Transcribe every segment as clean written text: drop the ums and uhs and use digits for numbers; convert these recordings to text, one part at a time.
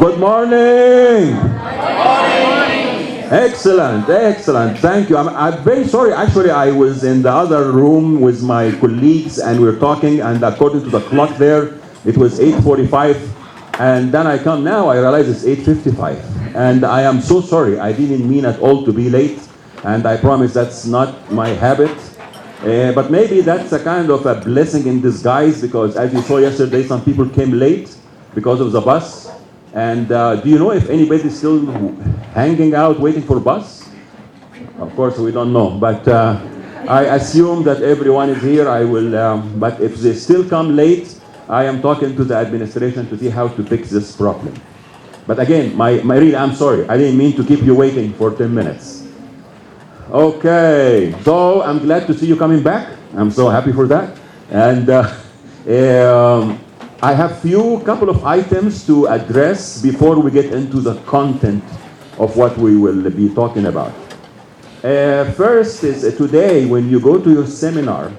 Good morning. Excellent, excellent. Thank you. I'm very sorry. Actually, I was in the other room with my colleagues and we were talking, and according to the clock there, it was 8:45. And then I come now, I realize it's 8:55. And I am so sorry. I didn't mean at all to be late. And I promise that's not my habit. But maybe that's a kind of a blessing in disguise, because as you saw yesterday, some people came late because of the bus. And do you know if anybody's still hanging out waiting for bus? Of course, we don't know. But I assume that everyone is here. I will. But if they still come late, I am talking to the administration to see how to fix this problem. But again, I'm sorry. I didn't mean to keep you waiting for 10 minutes. Okay, so I'm glad to see you coming back. I'm so happy for that. And I have couple of items to address before we get into the content of what we will be talking about. First is today, when you go to your seminar,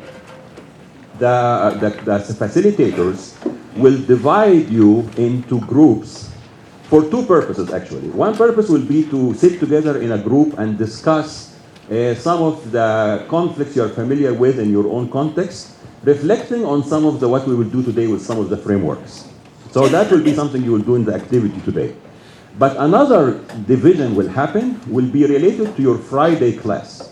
the facilitators will divide you into groups for two purposes, actually. One purpose will be to sit together in a group and discuss some of the conflicts you're familiar with in your own context, reflecting on some of what we will do today with some of the frameworks. So that will be something you will do in the activity today. But another division will be related to your Friday class.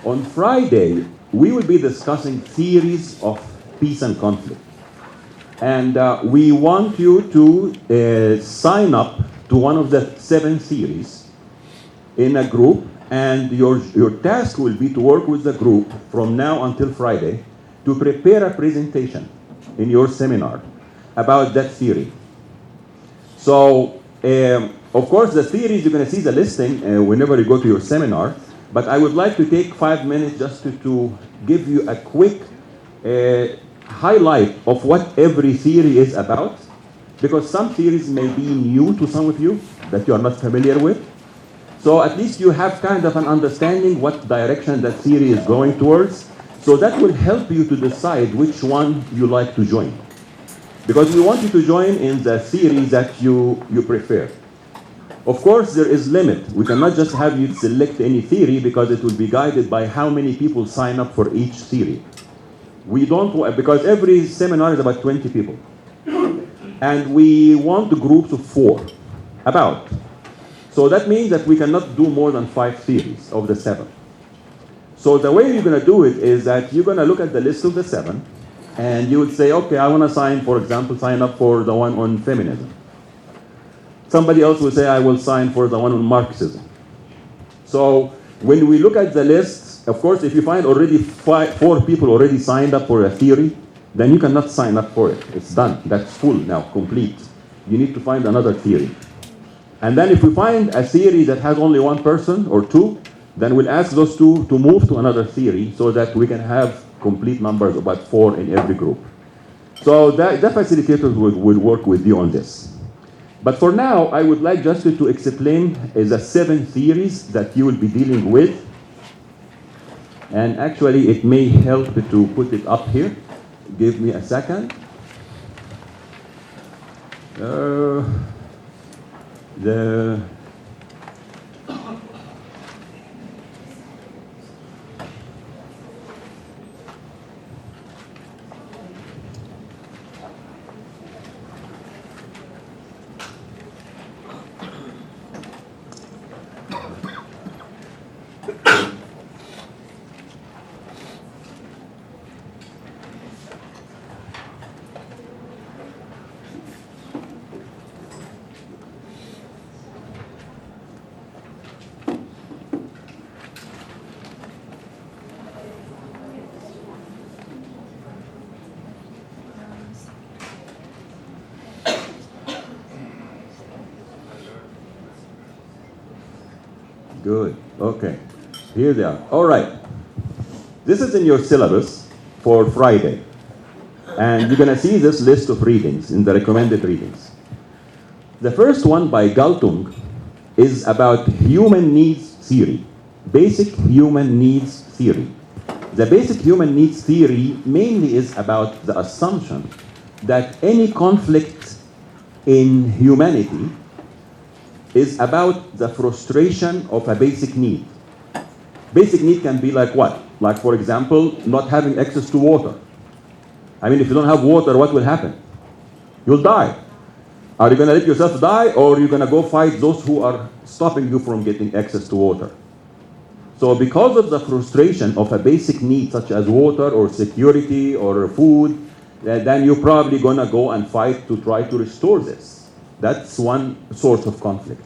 On Friday, we will be discussing theories of peace and conflict. And we want you to sign up to one of the 7 theories in a group, and your task will be to work with the group from now until Friday to prepare a presentation in your seminar about that theory. So, of course, the theories, you're going to see the listing whenever you go to your seminar, but I would like to take 5 minutes just to give you a quick highlight of what every theory is about, because some theories may be new to some of you that you are not familiar with. So at least you have kind of an understanding what direction that theory is going towards. So that will help you to decide which one you like to join. Because we want you to join in the theory that you prefer. Of course, there is limit. We cannot just have you select any theory, because it will be guided by how many people sign up for each theory. We don't, because every seminar is about 20 people. And we want the groups of 4, about. So that means that we cannot do more than 5 theories of the 7. So the way you're going to do it is that you're going to look at the list of the 7, and you would say, okay, I want to sign up for the one on feminism. Somebody else will say, I will sign for the one on Marxism. So when we look at the list, of course, if you find already 4 people already signed up for a theory, then you cannot sign up for it. It's done. That's full now, complete. You need to find another theory. And then if we find a theory that has only 1 person or 2, then we'll ask those 2 to move to another theory so that we can have complete numbers, about 4 in every group. So the facilitators will work with you on this. But for now, I would like just to explain the 7 theories that you will be dealing with. And actually, it may help to put it up here. Give me a second. Good. Okay. Here they are. All right. This is in your syllabus for Friday. And you're going to see this list of readings in the recommended readings. The first one by Galtung is about human needs theory, basic human needs theory. The basic human needs theory mainly is about the assumption that any conflict in humanity is about the frustration of a basic need. Basic need can be like what? Like, for example, not having access to water. I mean, if you don't have water, what will happen? You'll die. Are you going to let yourself die, or are you going to go fight those who are stopping you from getting access to water? So because of the frustration of a basic need such as water or security or food, then you're probably going to go and fight to try to restore this. That's one source of conflict.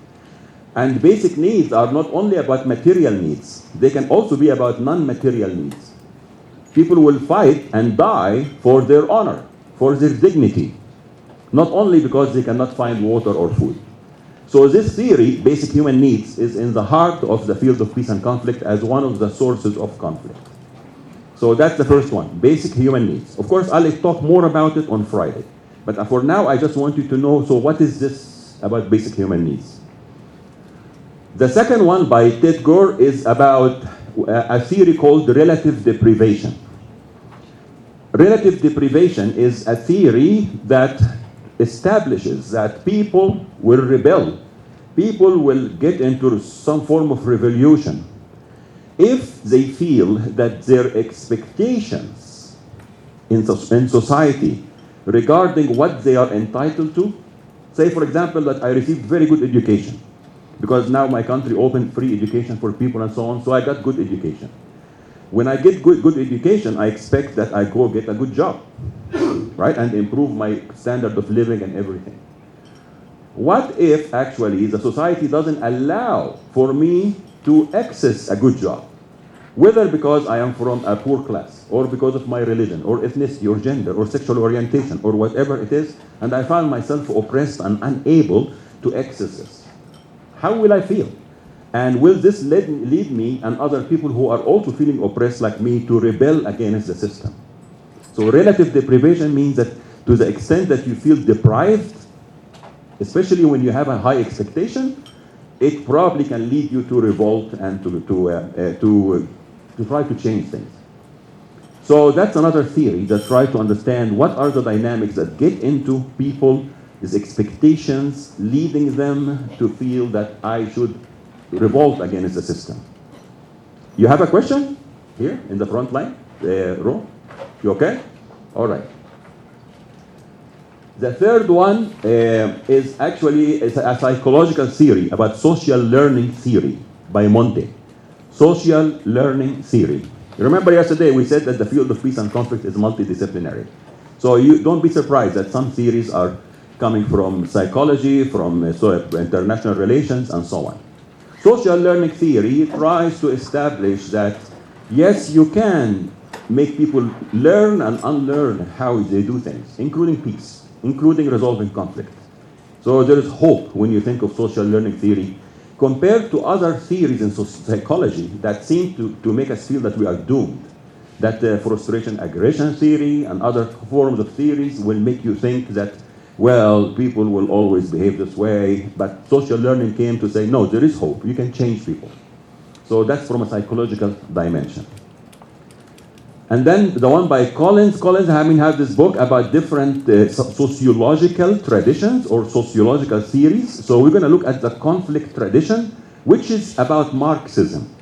And basic needs are not only about material needs, they can also be about non-material needs. People will fight and die for their honor, for their dignity, not only because they cannot find water or food. So this theory, basic human needs, is in the heart of the field of peace and conflict as one of the sources of conflict. So that's the first one, basic human needs. Of course, I'll talk more about it on Friday. But for now, I just want you to know, so what is this about basic human needs? The second one by Ted Gore is about a theory called relative deprivation. Relative deprivation is a theory that establishes that people will rebel, people will get into some form of revolution if they feel that their expectations in society regarding what they are entitled to, say for example that I received very good education, because now my country opened free education for people and so on, so I got good education. When I get good education, I expect that I go get a good job, right, and improve my standard of living and everything. What if actually the society doesn't allow for me to access a good job, whether because I am from a poor class, or because of my religion, or ethnicity, or gender, or sexual orientation, or whatever it is, and I find myself oppressed and unable to access this? How will I feel? And will this lead me and other people who are also feeling oppressed like me to rebel against the system? So relative deprivation means that to the extent that you feel deprived, especially when you have a high expectation, it probably can lead you to revolt and to try to change things. So that's another theory that tries to understand what are the dynamics that get into people's expectations, leading them to feel that I should revolt against the system. You have a question here in the front line, row? You okay? All right. The third one is actually a psychological theory about social learning theory by Monte. Social learning theory. Remember yesterday we said that the field of peace and conflict is multidisciplinary. So you don't be surprised that some theories are coming from psychology, from international relations, and so on. Social learning theory tries to establish that, yes, you can make people learn and unlearn how they do things, including peace, including resolving conflict. So there is hope when you think of social learning theory, compared to other theories in psychology that seem to make us feel that we are doomed. That frustration aggression theory and other forms of theories will make you think that, well, people will always behave this way, but social learning came to say, no, there is hope, you can change people. So that's from a psychological dimension. And then the one by Collins have this book about different sociological traditions or sociological theories. So we're gonna look at the conflict tradition, which is about Marxism.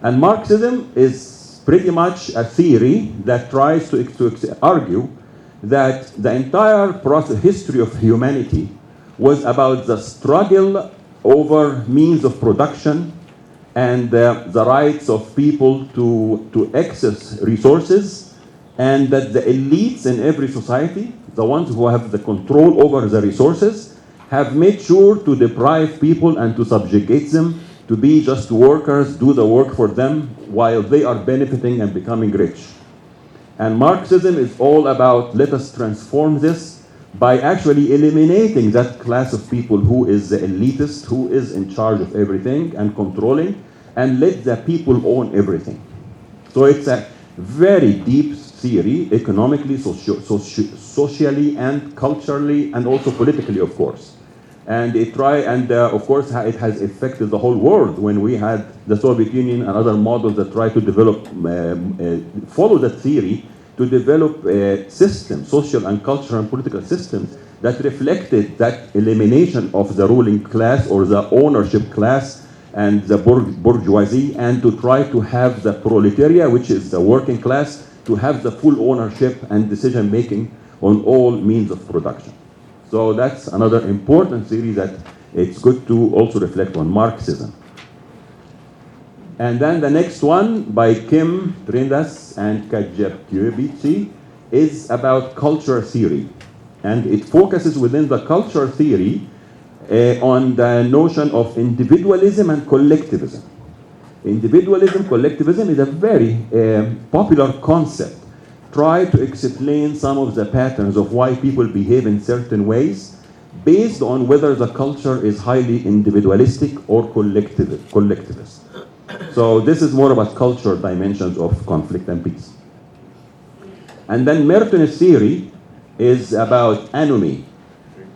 And Marxism is pretty much a theory that tries to argue that the entire history of humanity was about the struggle over means of production and the rights of people to access resources, and that the elites in every society, the ones who have the control over the resources, have made sure to deprive people and to subjugate them to be just workers, do the work for them while they are benefiting and becoming rich. And Marxism is all about, let us transform this by actually eliminating that class of people who is the elitist, who is in charge of everything and controlling, and let the people own everything. So it's a very deep theory, economically, socially, and culturally, and also politically, of course. And of course, it has affected the whole world when we had the Soviet Union and other models that try to develop, follow that theory to develop systems, social and cultural and political systems that reflected that elimination of the ruling class or the ownership class and the bourgeoisie, and to try to have the proletariat, which is the working class, to have the full ownership and decision making on all means of production. So that's another important theory that it's good to also reflect on Marxism. And then the next one by Kim Trindas and Kajaptiobici is about culture theory. And it focuses within the culture theory on the notion of individualism and collectivism. Individualism, collectivism is a very popular concept. Try to explain some of the patterns of why people behave in certain ways based on whether the culture is highly individualistic or collectivist. So this is more about cultural dimensions of conflict and peace. And then Merton's theory is about anomie.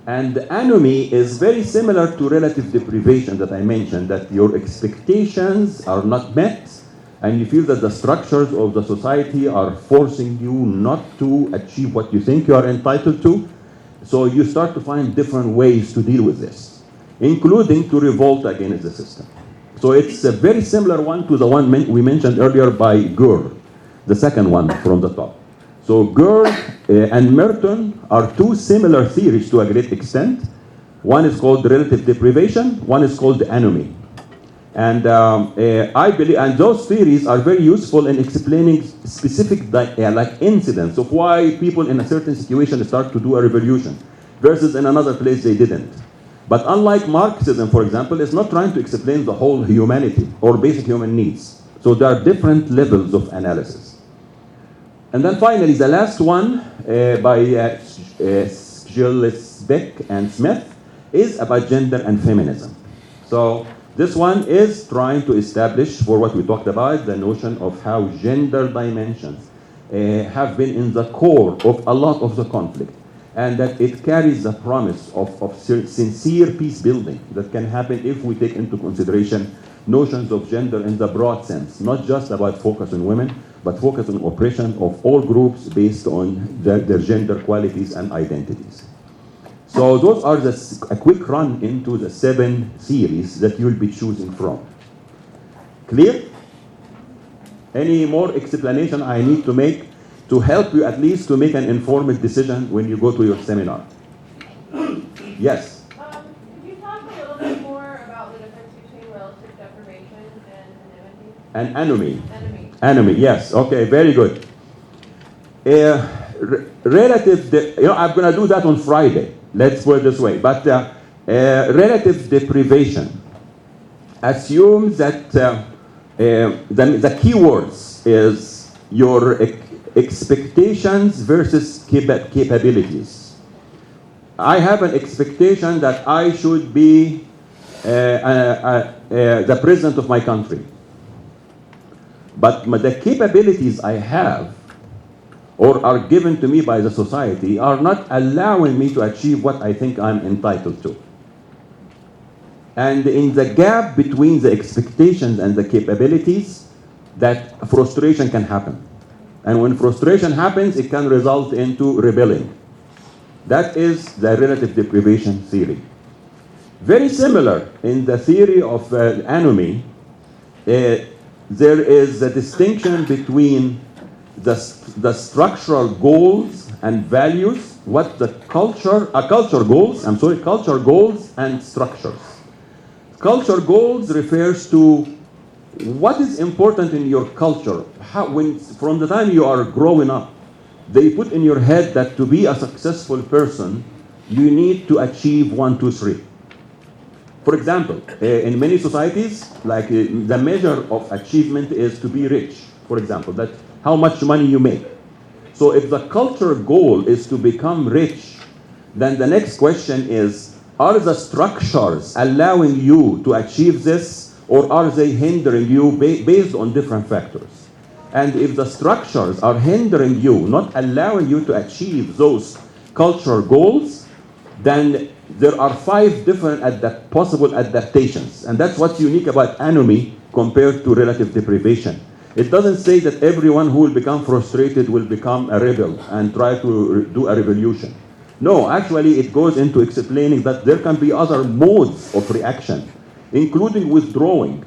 And anomie is very similar to relative deprivation that I mentioned, that your expectations are not met and you feel that the structures of the society are forcing you not to achieve what you think you are entitled to. So you start to find different ways to deal with this, including to revolt against the system. So it's a very similar one to the one we mentioned earlier by Gurr, the second one from the top. So Gurr and Merton are two similar theories to a great extent. One is called relative deprivation, one is called anomie. And I believe, and those theories are very useful in explaining specific like incidents of why people in a certain situation start to do a revolution, versus in another place they didn't. But unlike Marxism, for example, it's not trying to explain the whole humanity or basic human needs. So there are different levels of analysis. And then finally, the last one by Schillesbeck and Smith is about gender and feminism. So this one is trying to establish, for what we talked about, the notion of how gender dimensions have been in the core of a lot of the conflict, and that it carries the promise of sincere peace building that can happen if we take into consideration notions of gender in the broad sense, not just about focus on women, but focus on oppression of all groups based on their gender qualities and identities. So those are a quick run into the 7 theories that you'll be choosing from. Clear? Any more explanation I need to make to help you at least to make an informed decision when you go to your seminar? Yes? Could you talk a little bit more about the difference between relative deprivation and And anomie? anomie. Anomie, yes. Okay, very good. I'm going to do that on Friday. Let's put it this way. But relative deprivation assumes that the keywords is your expectations versus capabilities. I have an expectation that I should be the president of my country. But the capabilities I have or are given to me by the society are not allowing me to achieve what I think I'm entitled to. And in the gap between the expectations and the capabilities, that frustration can happen. And when frustration happens, it can result into rebelling. That is the relative deprivation theory. Very similar in the theory of anomie, there is a distinction between the structural goals and values, what the culture goals and structures. Culture goals refers to what is important in your culture. From the time you are growing up, they put in your head that to be a successful person, you need to achieve 1, 2, 3. For example, in many societies, like the measure of achievement is to be rich, for example, that how much money you make. So if the culture goal is to become rich, then the next question is, are the structures allowing you to achieve this, or are they hindering you based on different factors? And if the structures are hindering you, not allowing you to achieve those cultural goals, then there are 5 different possible adaptations. And that's what's unique about anomie compared to relative deprivation. It doesn't say that everyone who will become frustrated will become a rebel and try to do a revolution. No, actually, it goes into explaining that there can be other modes of reaction, including withdrawing,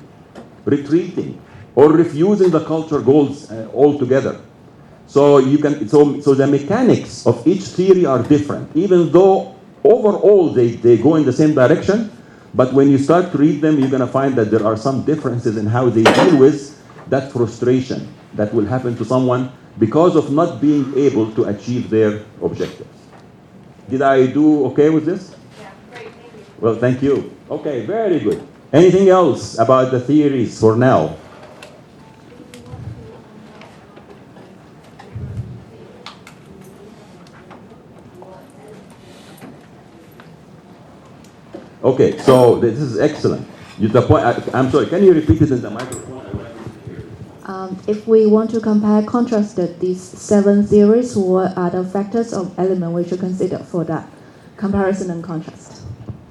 retreating, or refusing the culture goals altogether. So so the mechanics of each theory are different, even though overall they go in the same direction. But when you start to read them, you're going to find that there are some differences in how they deal with that frustration that will happen to someone because of not being able to achieve their objectives. Did I do okay with this? Yeah, great, thank you. Well, thank you. Okay, very good. Anything else about the theories for now? Okay, so this is excellent. The point, I'm sorry, can you repeat it in the microphone? If we want to compare, contrasted these 7 theories, what are the factors or element we should consider for that comparison and contrast?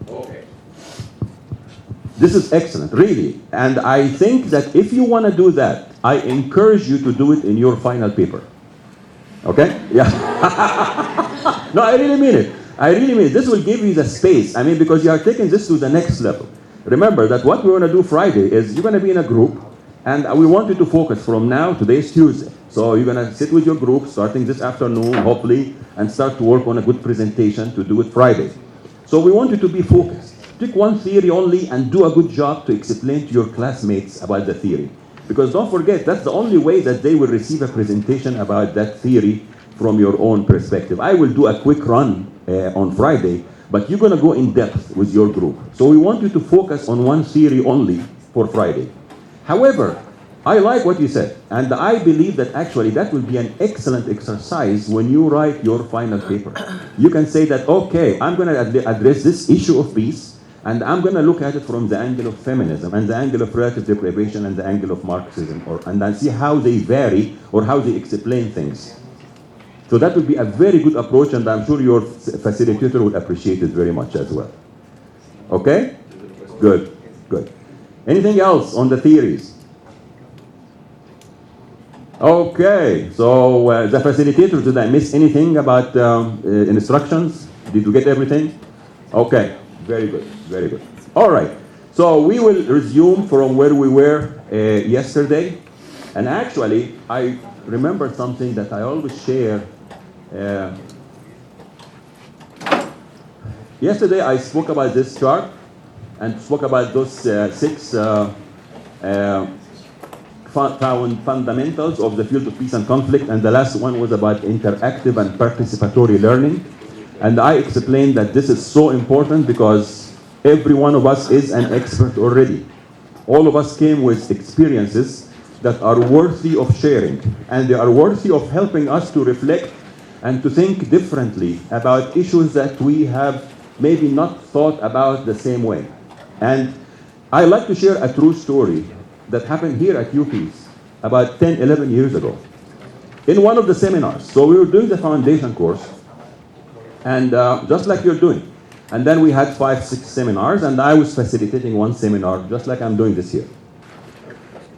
Okay. This is excellent, really. And I think that if you want to do that, I encourage you to do it in your final paper. Okay? Yeah. No, I really mean it. I really mean it. This will give you the space. I mean, because you are taking this to the next level. Remember that what we're going to do Friday is you're going to be in a group, and we want you to focus from now. Today's Tuesday. So you're going to sit with your group starting this afternoon, hopefully, and start to work on a good presentation to do it Friday. So we want you to be focused. Pick one theory only and do a good job to explain to your classmates about the theory. Because don't forget, that's the only way that they will receive a presentation about that theory from your own perspective. I will do a quick run on Friday, but you're going to go in depth with your group. So we want you to focus on one theory only for Friday. However, I like what you said, and I believe that actually that will be an excellent exercise when you write your final paper. You can say that, okay, I'm going to address this issue of peace, and I'm going to look at it from the angle of feminism, and the angle of relative deprivation, and the angle of Marxism, and then see how they vary or how they explain things. So that would be a very good approach, and I'm sure your facilitator would appreciate it very much as well. Okay? Good, good. Anything else on the theories? Okay, so the facilitator, did I miss anything about instructions? Did you get everything? Okay, very good, very good. All right, so we will resume from where we were yesterday. And actually, I remember something that I always share. Yesterday, I spoke about this chart and spoke about those 6 fundamentals of the field of peace and conflict, and the last one was about interactive and participatory learning. And I explained that this is so important because every one of us is an expert already. All of us came with experiences that are worthy of sharing, and they are worthy of helping us to reflect and to think differently about issues that we have maybe not thought about the same way. And I like to share a true story that happened here at UPeace about 10, 11 years ago in one of the seminars. So we were doing the foundation course, and just like you're doing. And then we had 5, 6 seminars, and I was facilitating one seminar, just like I'm doing this here.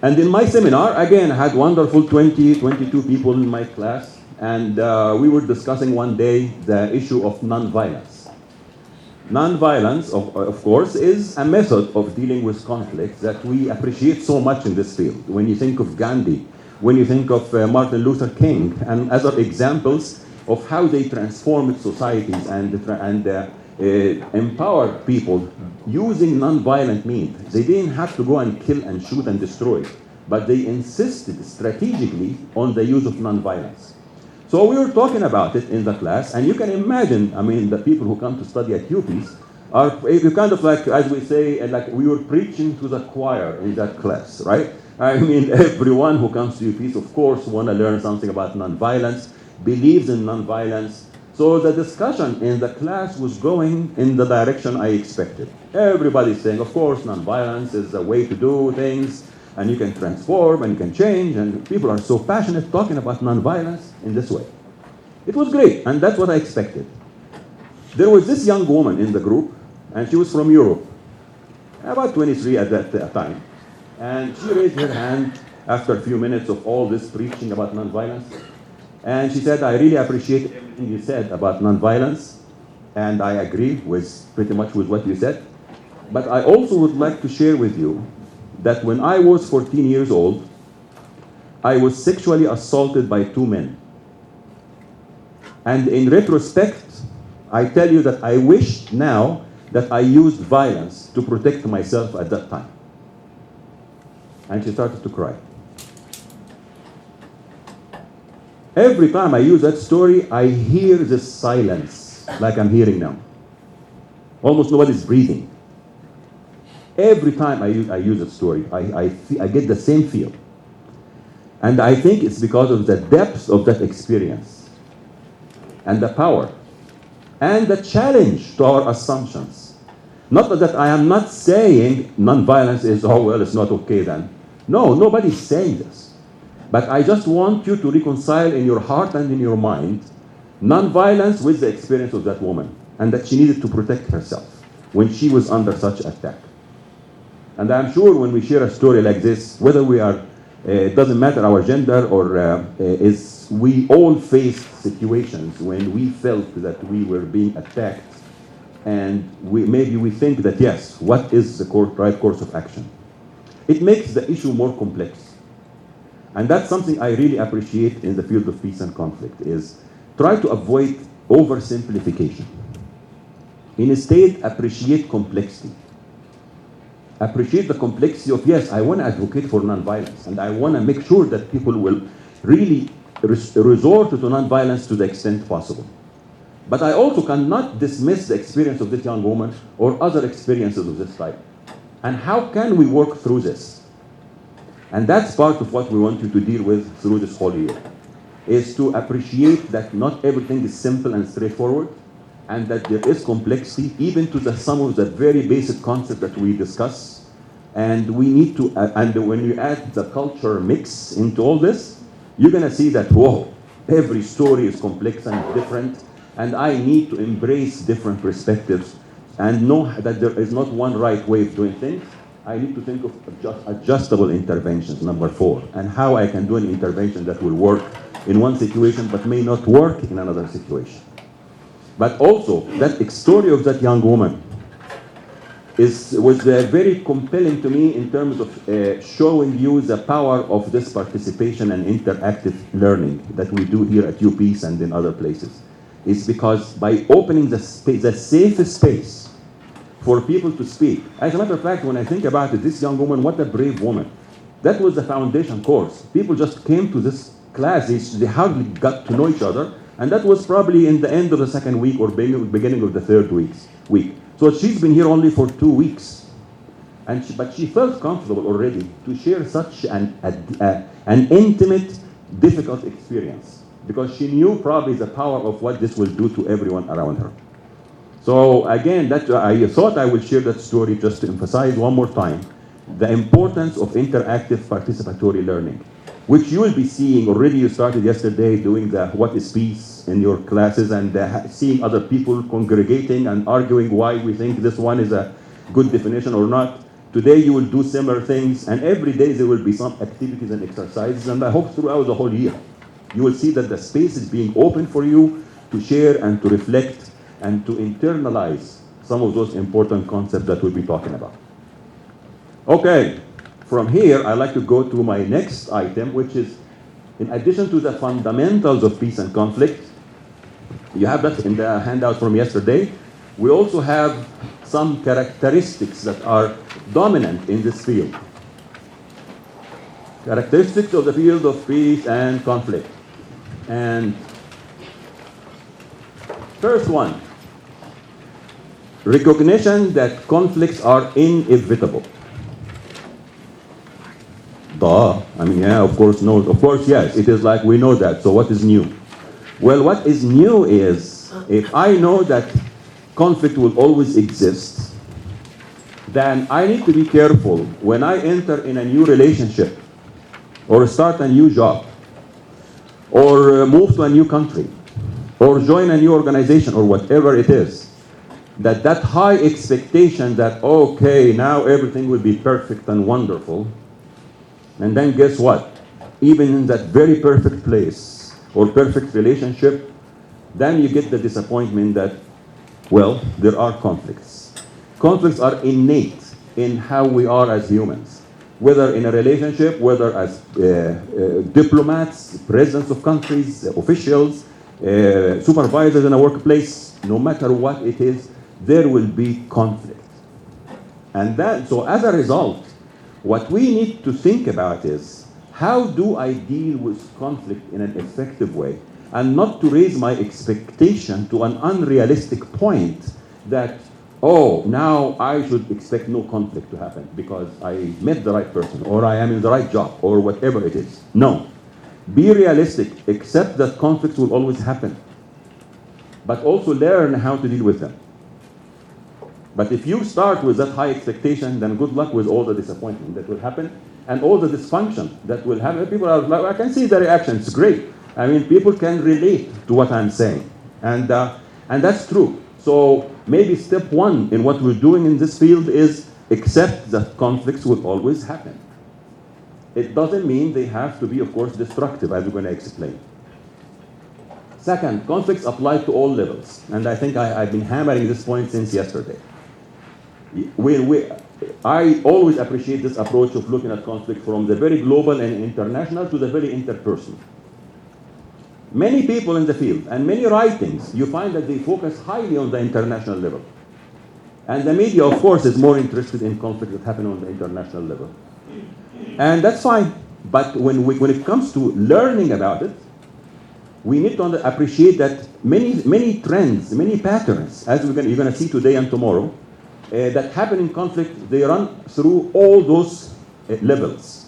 And in my seminar, again, I had wonderful 20, 22 people in my class, and we were discussing one day the issue of nonviolence. Nonviolence, of course, is a method of dealing with conflict that we appreciate so much in this field. When you think of Gandhi, when you think of Martin Luther King, and other examples of how they transformed societies and empowered people using nonviolent means. They didn't have to go and kill and shoot and destroy, but they insisted strategically on the use of nonviolence. So we were talking about it in the class, and you can imagine, I mean, the people who come to study at UPeace are kind of like, as we say, like we were preaching to the choir in that class, right? I mean, everyone who comes to UPeace, of course, want to learn something about nonviolence, believes in nonviolence. So the discussion in the class was going in the direction I expected. Everybody's saying, of course, nonviolence is a way to do things, and you can transform and you can change, and people are so passionate talking about nonviolence in this way. It was great, and that's what I expected. There was this young woman in the group, and she was from Europe, about 23 at that time. And she raised her hand after a few minutes of all this preaching about nonviolence. And she said, I really appreciate everything you said about nonviolence. and I agree with pretty much with what you said. But I also would like to share with you that when I was 14 years old, I was sexually assaulted by 2 men. And in retrospect, I tell you that I wish now that I used violence to protect myself at that time. And she started to cry. Every time I use that story, I hear this silence like I'm hearing now. Almost nobody's breathing. Every time I use that story, I get the same feel. And I think it's because of the depth of that experience and the power and the challenge to our assumptions. Not that I am not saying nonviolence is, oh, well, it's not okay then. No, nobody's saying this. But I just want you to reconcile in your heart and in your mind nonviolence with the experience of that woman, and that she needed to protect herself when she was under such attack. And I'm sure when we share a story like this, whether we are, it doesn't matter our gender or we all faced situations when we felt that we were being attacked, and maybe we think that, yes, what is the right course of action? It makes the issue more complex. And that's something I really appreciate in the field of peace and conflict, is try to avoid oversimplification. Instead, appreciate complexity. Appreciate the complexity of, yes, I want to advocate for nonviolence, and I want to make sure that people will really resort to nonviolence to the extent possible. But I also cannot dismiss the experience of this young woman or other experiences of this type. And how can we work through this? And that's part of what we want you to deal with through this whole year, is to appreciate that not everything is simple and straightforward, and that there is complexity, even to some of the very basic concepts that we discuss. And we need to, and when you add the culture mix into all this, you're gonna see that, whoa, every story is complex and different, and I need to embrace different perspectives and know that there is not one right way of doing things. I need to think of adjustable interventions, number 4, and how I can do an intervention that will work in one situation but may not work in another situation. But also, that story of that young woman was very compelling to me in terms of showing you the power of this participation and interactive learning that we do here at UPeace and in other places. It's because by opening the safe space for people to speak. As a matter of fact, when I think about it, this young woman, what a brave woman. That was the foundation course. People just came to this class, they hardly got to know each other, and that was probably in the end of the second week or beginning of the third week. So she's been here only for 2 weeks. But she felt comfortable already to share such an intimate, difficult experience, because she knew probably the power of what this will do to everyone around her. So again, I thought I would share that story just to emphasize one more time the importance of interactive participatory learning, which you will be seeing already. You started yesterday doing the What is Peace in your classes, and seeing other people congregating and arguing why we think this one is a good definition or not. Today you will do similar things, and every day there will be some activities and exercises, and I hope throughout the whole year you will see that the space is being open for you to share and to reflect and to internalize some of those important concepts that we'll be talking about. Okay, from here I'd like to go to my next item, which is, in addition to the fundamentals of peace and conflict, you have that in the handout from yesterday, we also have some characteristics that are dominant in this field. Characteristics of the field of peace and conflict. And first one, recognition that conflicts are inevitable. Duh. I mean, yeah, of course, no. Of course, yes. It is like we know that. So what is new? Well, what is new is, if I know that conflict will always exist, then I need to be careful when I enter in a new relationship, or start a new job, or move to a new country, or join a new organization, or whatever it is, that high expectation that, okay, now everything will be perfect and wonderful, and then guess what? Even in that very perfect place or perfect relationship, then you get the disappointment that Well, there are conflicts. Conflicts are innate in how we are as humans, whether in a relationship, whether as diplomats, presidents of countries, officials, supervisors in a workplace, no matter what it is, there will be conflict. And so as a result, what we need to think about is, how do I deal with conflict in an effective way, and not to raise my expectation to an unrealistic point that, oh, now I should expect no conflict to happen because I met the right person, or I am in the right job, or whatever it is. No. Be realistic. Accept that conflicts will always happen, but also learn how to deal with them. But if you start with that high expectation, then good luck with all the disappointment that will happen and all the dysfunction that will happen. People are like, I can see the reaction, it's great. I mean, people can relate to what I'm saying. And that's true. So maybe step one in what we're doing in this field is accept that conflicts will always happen. It doesn't mean they have to be, of course, destructive, as we're going to explain. Second, conflicts apply to all levels. And I think I've been hammering this point since yesterday. I always appreciate this approach of looking at conflict from the very global and international to the very interpersonal. Many people in the field and many writings, you find that they focus highly on the international level. And the media, of course, is more interested in conflicts that happen on the international level. And that's fine. But when it comes to learning about it, we need to appreciate that many trends, many patterns, as you're going to see today and tomorrow, that happen in conflict, they run through all those levels.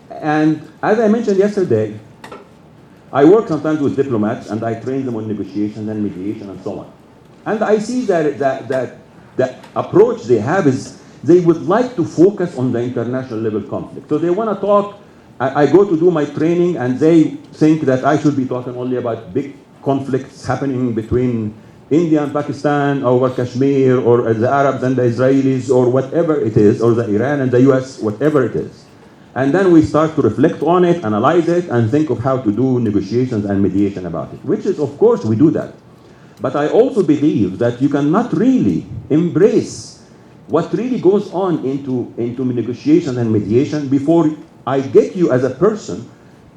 And as I mentioned yesterday, I work sometimes with diplomats and I train them on negotiations and mediation and so on. And I see that approach they have is they would like to focus on the international level conflict. So they want to talk, I go to do my training and they think that I should be talking only about big conflicts happening between India and Pakistan over Kashmir, or the Arabs and the Israelis, or whatever it is, or the Iran and the US, whatever it is. And then we start to reflect on it, analyze it, and think of how to do negotiations and mediation about it, which is, of course, we do that. But I also believe that you cannot really embrace what really goes on into negotiation and mediation before I get you as a person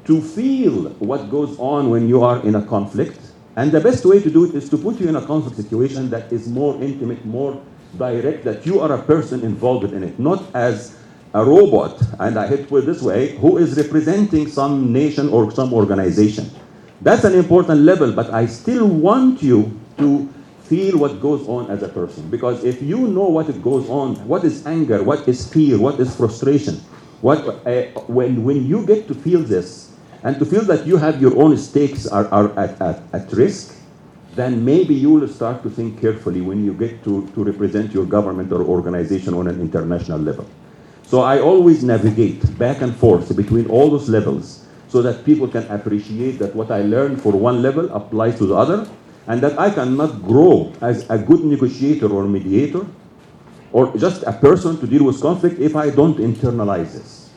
to feel what goes on when you are in a conflict. And the best way to do it is to put you in a conflict situation that is more intimate, more direct, that you are a person involved in it, not as a robot, and I hate to put it this way, who is representing some nation or some organization. That's an important level, but I still want you to feel what goes on as a person. Because if you know what it goes on, what is anger, what is fear, what is frustration, when you get to feel this, and to feel that you have your own stakes are at risk, then maybe you will start to think carefully when you get to represent your government or organization on an international level. So I always navigate back and forth between all those levels so that people can appreciate that what I learned for one level applies to the other, and that I cannot grow as a good negotiator or mediator or just a person to deal with conflict if I don't internalize this.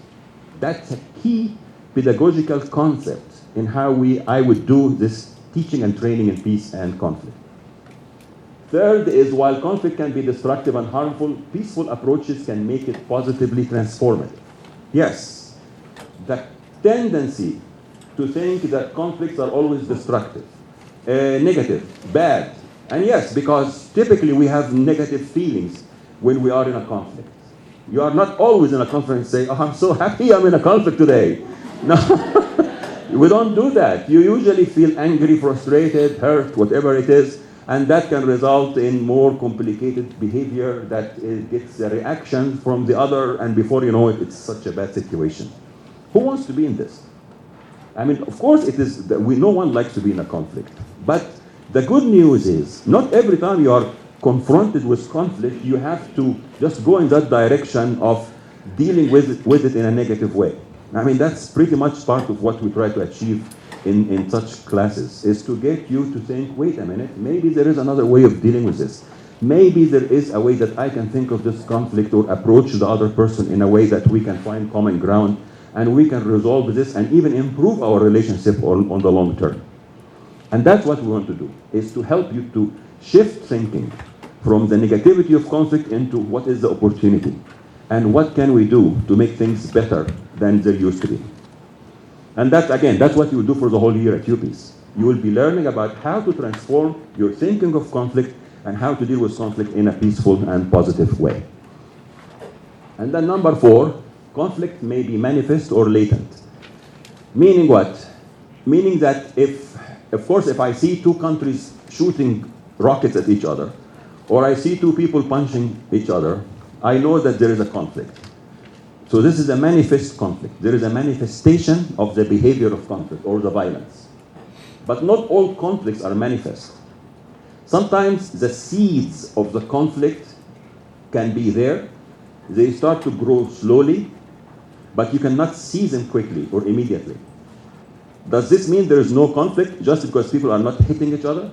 That's a key pedagogical concept in how I would do this teaching and training in peace and conflict. Third is, while conflict can be destructive and harmful, peaceful approaches can make it positively transformative. Yes, the tendency to think that conflicts are always destructive, negative, bad. And yes, because typically we have negative feelings when we are in a conflict. You are not always in a conflict and say, oh, I'm so happy I'm in a conflict today. No, we don't do that. You usually feel angry, frustrated, hurt, whatever it is, and that can result in more complicated behavior that gets a reaction from the other, and before you know it, it's such a bad situation. Who wants to be in this? I mean, of course it is, no one likes to be in a conflict. But the good news is, not every time you are confronted with conflict, you have to just go in that direction of dealing with it in a negative way. I mean, that's pretty much part of what we try to achieve in such classes, is to get you to think, wait a minute, maybe there is another way of dealing with this. Maybe there is a way that I can think of this conflict or approach the other person in a way that we can find common ground and we can resolve this and even improve our relationship on the long term. And that's what we want to do, is to help you to shift thinking from the negativity of conflict into what is the opportunity and what can we do to make things better than they used to be. And that, again, that's what you do for the whole year at UPeace. You will be learning about how to transform your thinking of conflict and how to deal with conflict in a peaceful and positive way. And then number 4, conflict may be manifest or latent. Meaning what? Meaning that if I see two countries shooting rockets at each other, or I see two people punching each other, I know that there is a conflict. So this is a manifest conflict. There is a manifestation of the behavior of conflict or the violence. But not all conflicts are manifest. Sometimes the seeds of the conflict can be there. They start to grow slowly, but you cannot see them quickly or immediately. Does this mean there is no conflict just because people are not hitting each other?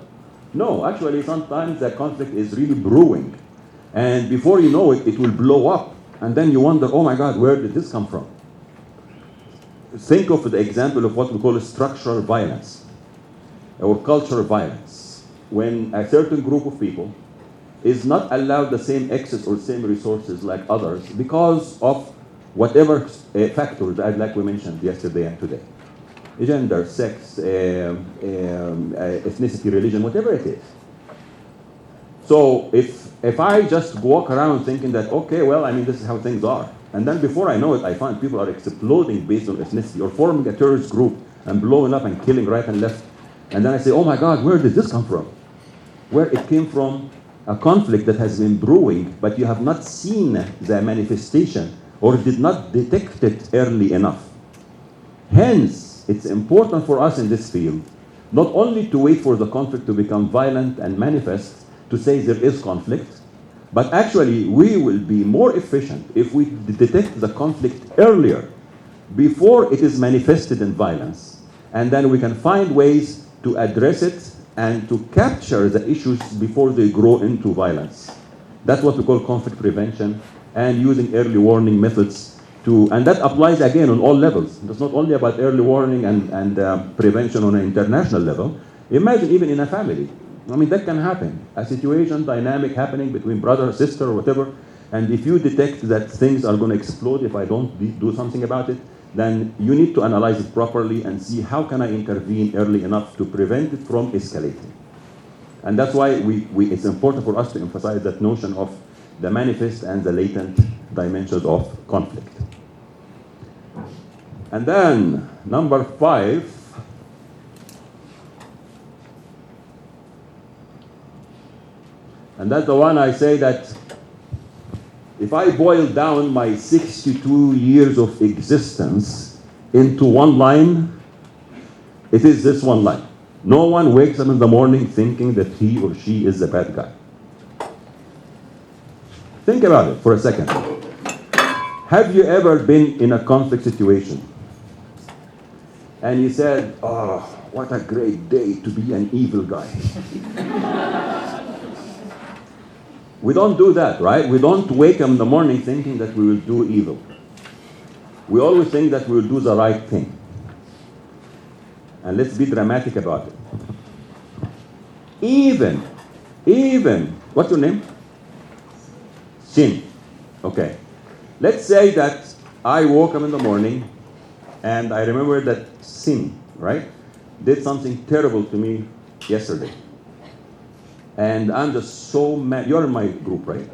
No, actually sometimes the conflict is really brewing. And before you know it, it will blow up. And then you wonder, oh my God, where did this come from? Think of the example of what we call structural violence or cultural violence. When a certain group of people is not allowed the same access or same resources like others because of whatever factors, like we mentioned yesterday and today. Gender, sex, ethnicity, religion, whatever it is. So if I just walk around thinking that, okay, well, I mean, this is how things are. And then before I know it, I find people are exploding based on ethnicity or forming a terrorist group and blowing up and killing right and left. And then I say, oh my God, where did this come from? Where it came from a conflict that has been brewing, but you have not seen the manifestation or did not detect it early enough. Hence, it's important for us in this field not only to wait for the conflict to become violent and manifest to say there is conflict, but actually we will be more efficient if we detect the conflict earlier, before it is manifested in violence, and then we can find ways to address it and to capture the issues before they grow into violence. That's what we call conflict prevention and using early warning methods and that applies again on all levels. It's not only about early warning and prevention on an international level. Imagine even in a family. I mean, that can happen. A situation, dynamic happening between brother, sister, or whatever, and if you detect that things are going to explode if I don't do something about it, then you need to analyze it properly and see how can I intervene early enough to prevent it from escalating. And that's why it's important for us to emphasize that notion of the manifest and the latent dimensions of conflict. And then, number 5, and that's the one I say that if I boil down my 62 years of existence into one line, it is this one line. No one wakes up in the morning thinking that he or she is the bad guy. Think about it for a second. Have you ever been in a conflict situation and you said, oh, what a great day to be an evil guy? We don't do that, right? We don't wake up in the morning thinking that we will do evil. We always think that we will do the right thing. And let's be dramatic about it. Even, what's your name? Sin. Okay. Let's say that I woke up in the morning and I remember that Sin, right, did something terrible to me yesterday. And I'm just so mad. You're in my group, right?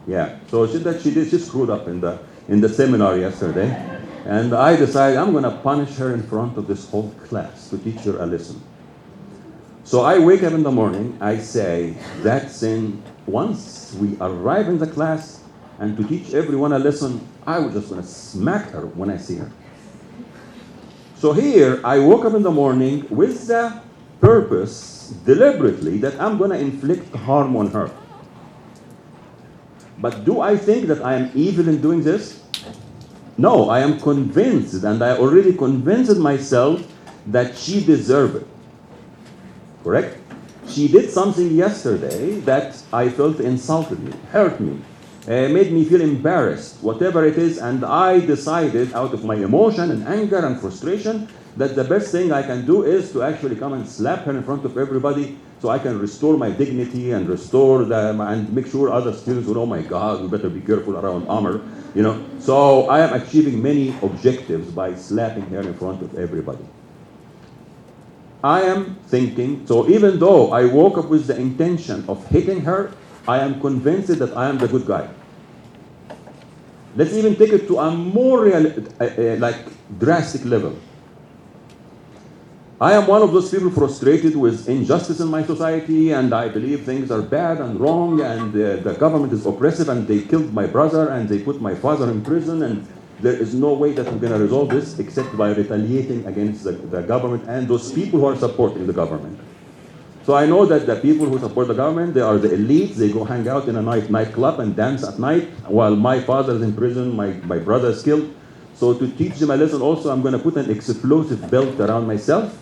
Yeah. So she screwed up in the seminar yesterday. And I decided I'm going to punish her in front of this whole class to teach her a lesson. So I wake up in the morning, I say, that Sin, once we arrive in the class and to teach everyone a lesson, I was just going to smack her when I see her. So here, I woke up in the morning with the purpose, deliberately, that I'm going to inflict harm on her. But do I think that I am evil in doing this? No, I am convinced, and I already convinced myself that she deserved it. Correct? She did something yesterday that I felt insulted me, hurt me. made me feel embarrassed, whatever it is, and I decided out of my emotion and anger and frustration that the best thing I can do is to actually come and slap her in front of everybody so I can restore my dignity and restore and make sure other students will, oh my God, we better be careful around Amr, you know. So I am achieving many objectives by slapping her in front of everybody. I am thinking, so even though I woke up with the intention of hitting her, I am convinced that I am the good guy. Let's even take it to a more drastic level. I am one of those people frustrated with injustice in my society, and I believe things are bad and wrong, and the government is oppressive, and they killed my brother, and they put my father in prison, and there is no way that we're going to resolve this except by retaliating against the government and those people who are supporting the government. So I know that the people who support the government, they are the elites. They go hang out in a nightclub and dance at night while my father is in prison, my brother is killed. So to teach them a lesson also, I'm going to put an explosive belt around myself,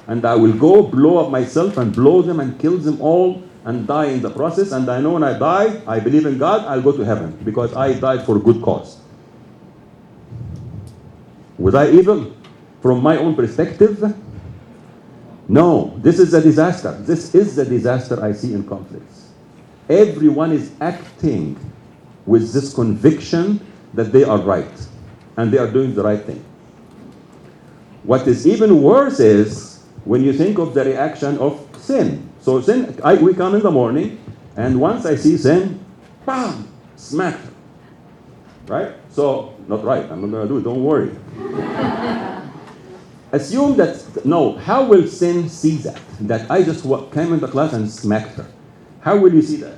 and I will go blow up myself and blow them and kill them all and die in the process. And I know when I die, I believe in God, I'll go to heaven because I died for a good cause. Was I evil from my own perspective? No, this is a disaster. This is the disaster I see in conflicts. Everyone is acting with this conviction that they are right and they are doing the right thing. What is even worse is when you think of the reaction of sin. So sin, we come in the morning, and once I see sin, bam, smack her. Right? So, not right, I'm not going to do it, don't worry. Assume that, no, how will sin see that? That I just came in the class and smacked her. How will you see that?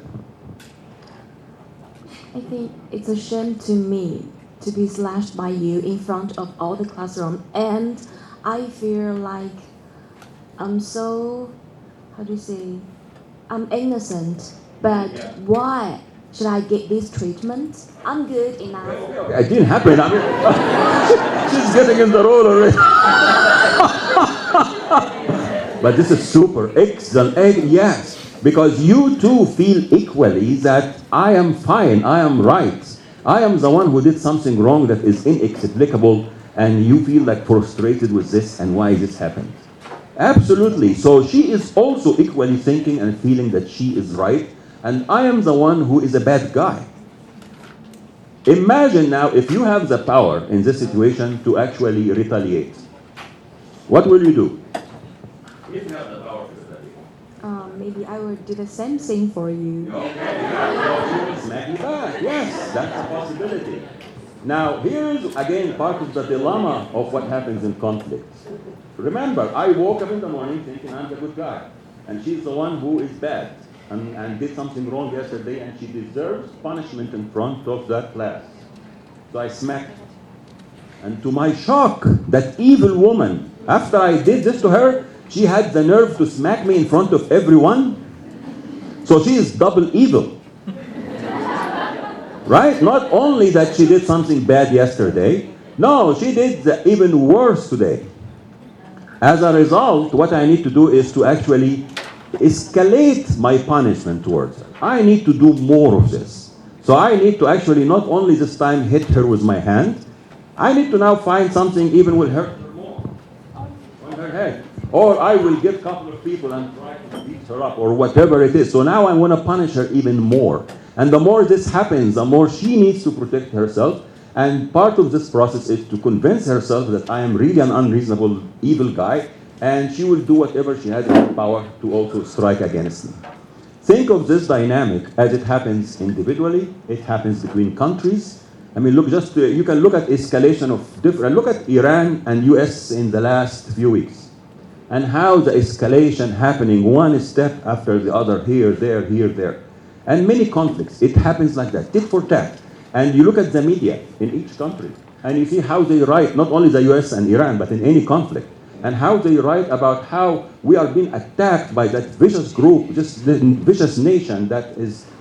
I think it's a shame to me to be slashed by you in front of all the classroom, and I feel like I'm so, how do you say, I'm innocent, but why should I get this treatment? I'm good enough. Okay. It didn't happen. I mean, she's getting in the role already. But this is super excellent. Yes, because you too feel equally that I am fine, I am right. I am the one who did something wrong that is inexplicable, and you feel like frustrated with this and why this happened. Absolutely. So she is also equally thinking and feeling that she is right, and I am the one who is a bad guy. Imagine now if you have the power in this situation to actually retaliate. What will you do? If you have the power to retaliate. Maybe I will do the same thing for you. Okay. Smack you back. Yes, that's a possibility. Now, here's again part of the dilemma of what happens in conflict. Remember, I woke up in the morning thinking I'm the good guy, and she's the one who is bad and did something wrong yesterday, and she deserves punishment in front of that class. So I smacked her. And to my shock, that evil woman, after I did this to her, she had the nerve to smack me in front of everyone. So she is double evil. Right? Not only that she did something bad yesterday, no, she did even worse today. As a result, what I need to do is to actually escalate my punishment towards her. I need to do more of this. So I need to actually not only this time hit her with my hand, I need to now find something even will hurt her more on her head. Or I will get a couple of people and try to beat her up or whatever it is. So now I want to punish her even more. And the more this happens, the more she needs to protect herself. And part of this process is to convince herself that I am really an unreasonable, evil guy, and she will do whatever she has in her power to also strike against me. Think of this dynamic as it happens individually, it happens between countries. I mean, look, you can look at escalation of different, look at Iran and US in the last few weeks, and how the escalation happening one step after the other, here, there. And many conflicts, it happens like that, tit for tat. And you look at the media in each country, and you see how they write, not only the US and Iran, but in any conflict, and how they write about how we are being attacked by that vicious group, just the vicious nation that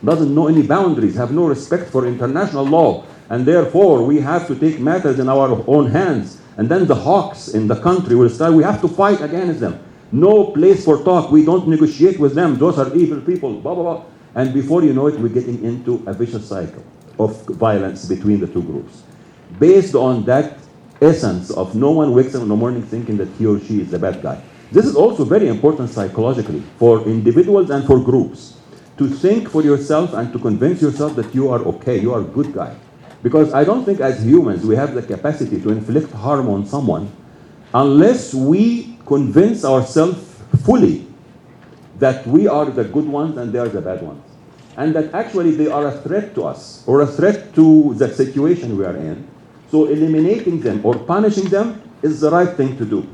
doesn't know any boundaries, have no respect for international law, and therefore we have to take matters in our own hands. And then the hawks in the country will start, we have to fight against them. No place for talk, we don't negotiate with them, those are evil people, blah, blah, blah. And before you know it, we're getting into a vicious cycle. of violence between the two groups, based on that essence of no one wakes up in the morning thinking that he or she is the bad guy. This is also very important psychologically for individuals and for groups, to think for yourself and to convince yourself that you are okay, you are a good guy. Because I don't think as humans we have the capacity to inflict harm on someone unless we convince ourselves fully that we are the good ones and they are the bad ones. And that actually they are a threat to us or a threat to the situation we are in. So eliminating them or punishing them is the right thing to do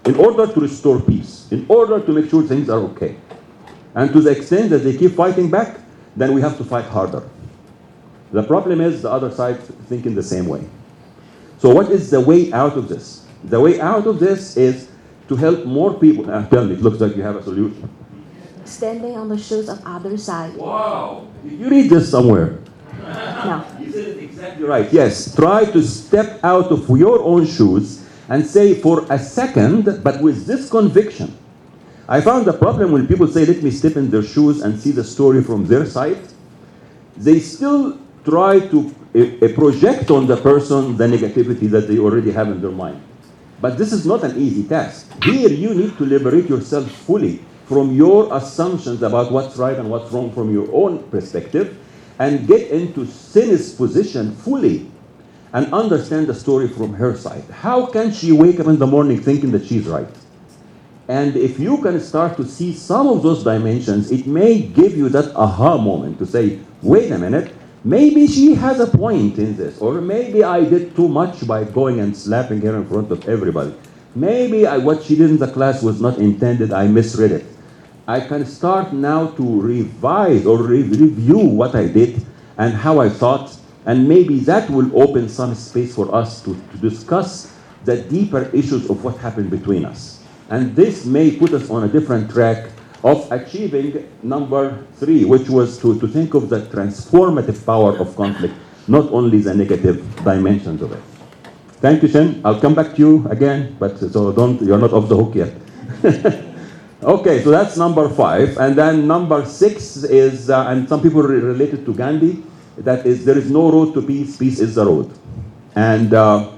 in order to restore peace, in order to make sure things are okay. And to the extent that they keep fighting back, then we have to fight harder. The problem is the other side thinking the same way. So what is the way out of this? The way out of this is to help more people. Tell me, it looks like you have a solution. Standing on the shoes of other side. Wow! Did you read this somewhere? No. You said it exactly right. Yes, try to step out of your own shoes and say for a second, but with this conviction. I found the problem when people say, let me step in their shoes and see the story from their side. They still try to project on the person the negativity that they already have in their mind. But this is not an easy task. Here you need to liberate yourself fully from your assumptions about what's right and what's wrong from your own perspective, and get into Sin's position fully and understand the story from her side. How can she wake up in the morning thinking that she's right? And if you can start to see some of those dimensions, it may give you that aha moment to say, wait a minute, maybe she has a point in this, or maybe I did too much by going and slapping her in front of everybody. Maybe what she did in the class was not intended, I misread it. I can start now to revise or review what I did and how I thought, and maybe that will open some space for us to discuss the deeper issues of what happened between us. And this may put us on a different track of achieving number 3, which was to think of the transformative power of conflict, not only the negative dimensions of it. Thank you, Shen. I'll come back to you again, but so you're not off the hook yet. Okay, so that's number 5. And then number 6 is, and some people relate it to Gandhi, that is, there is no road to peace, peace is the road. And the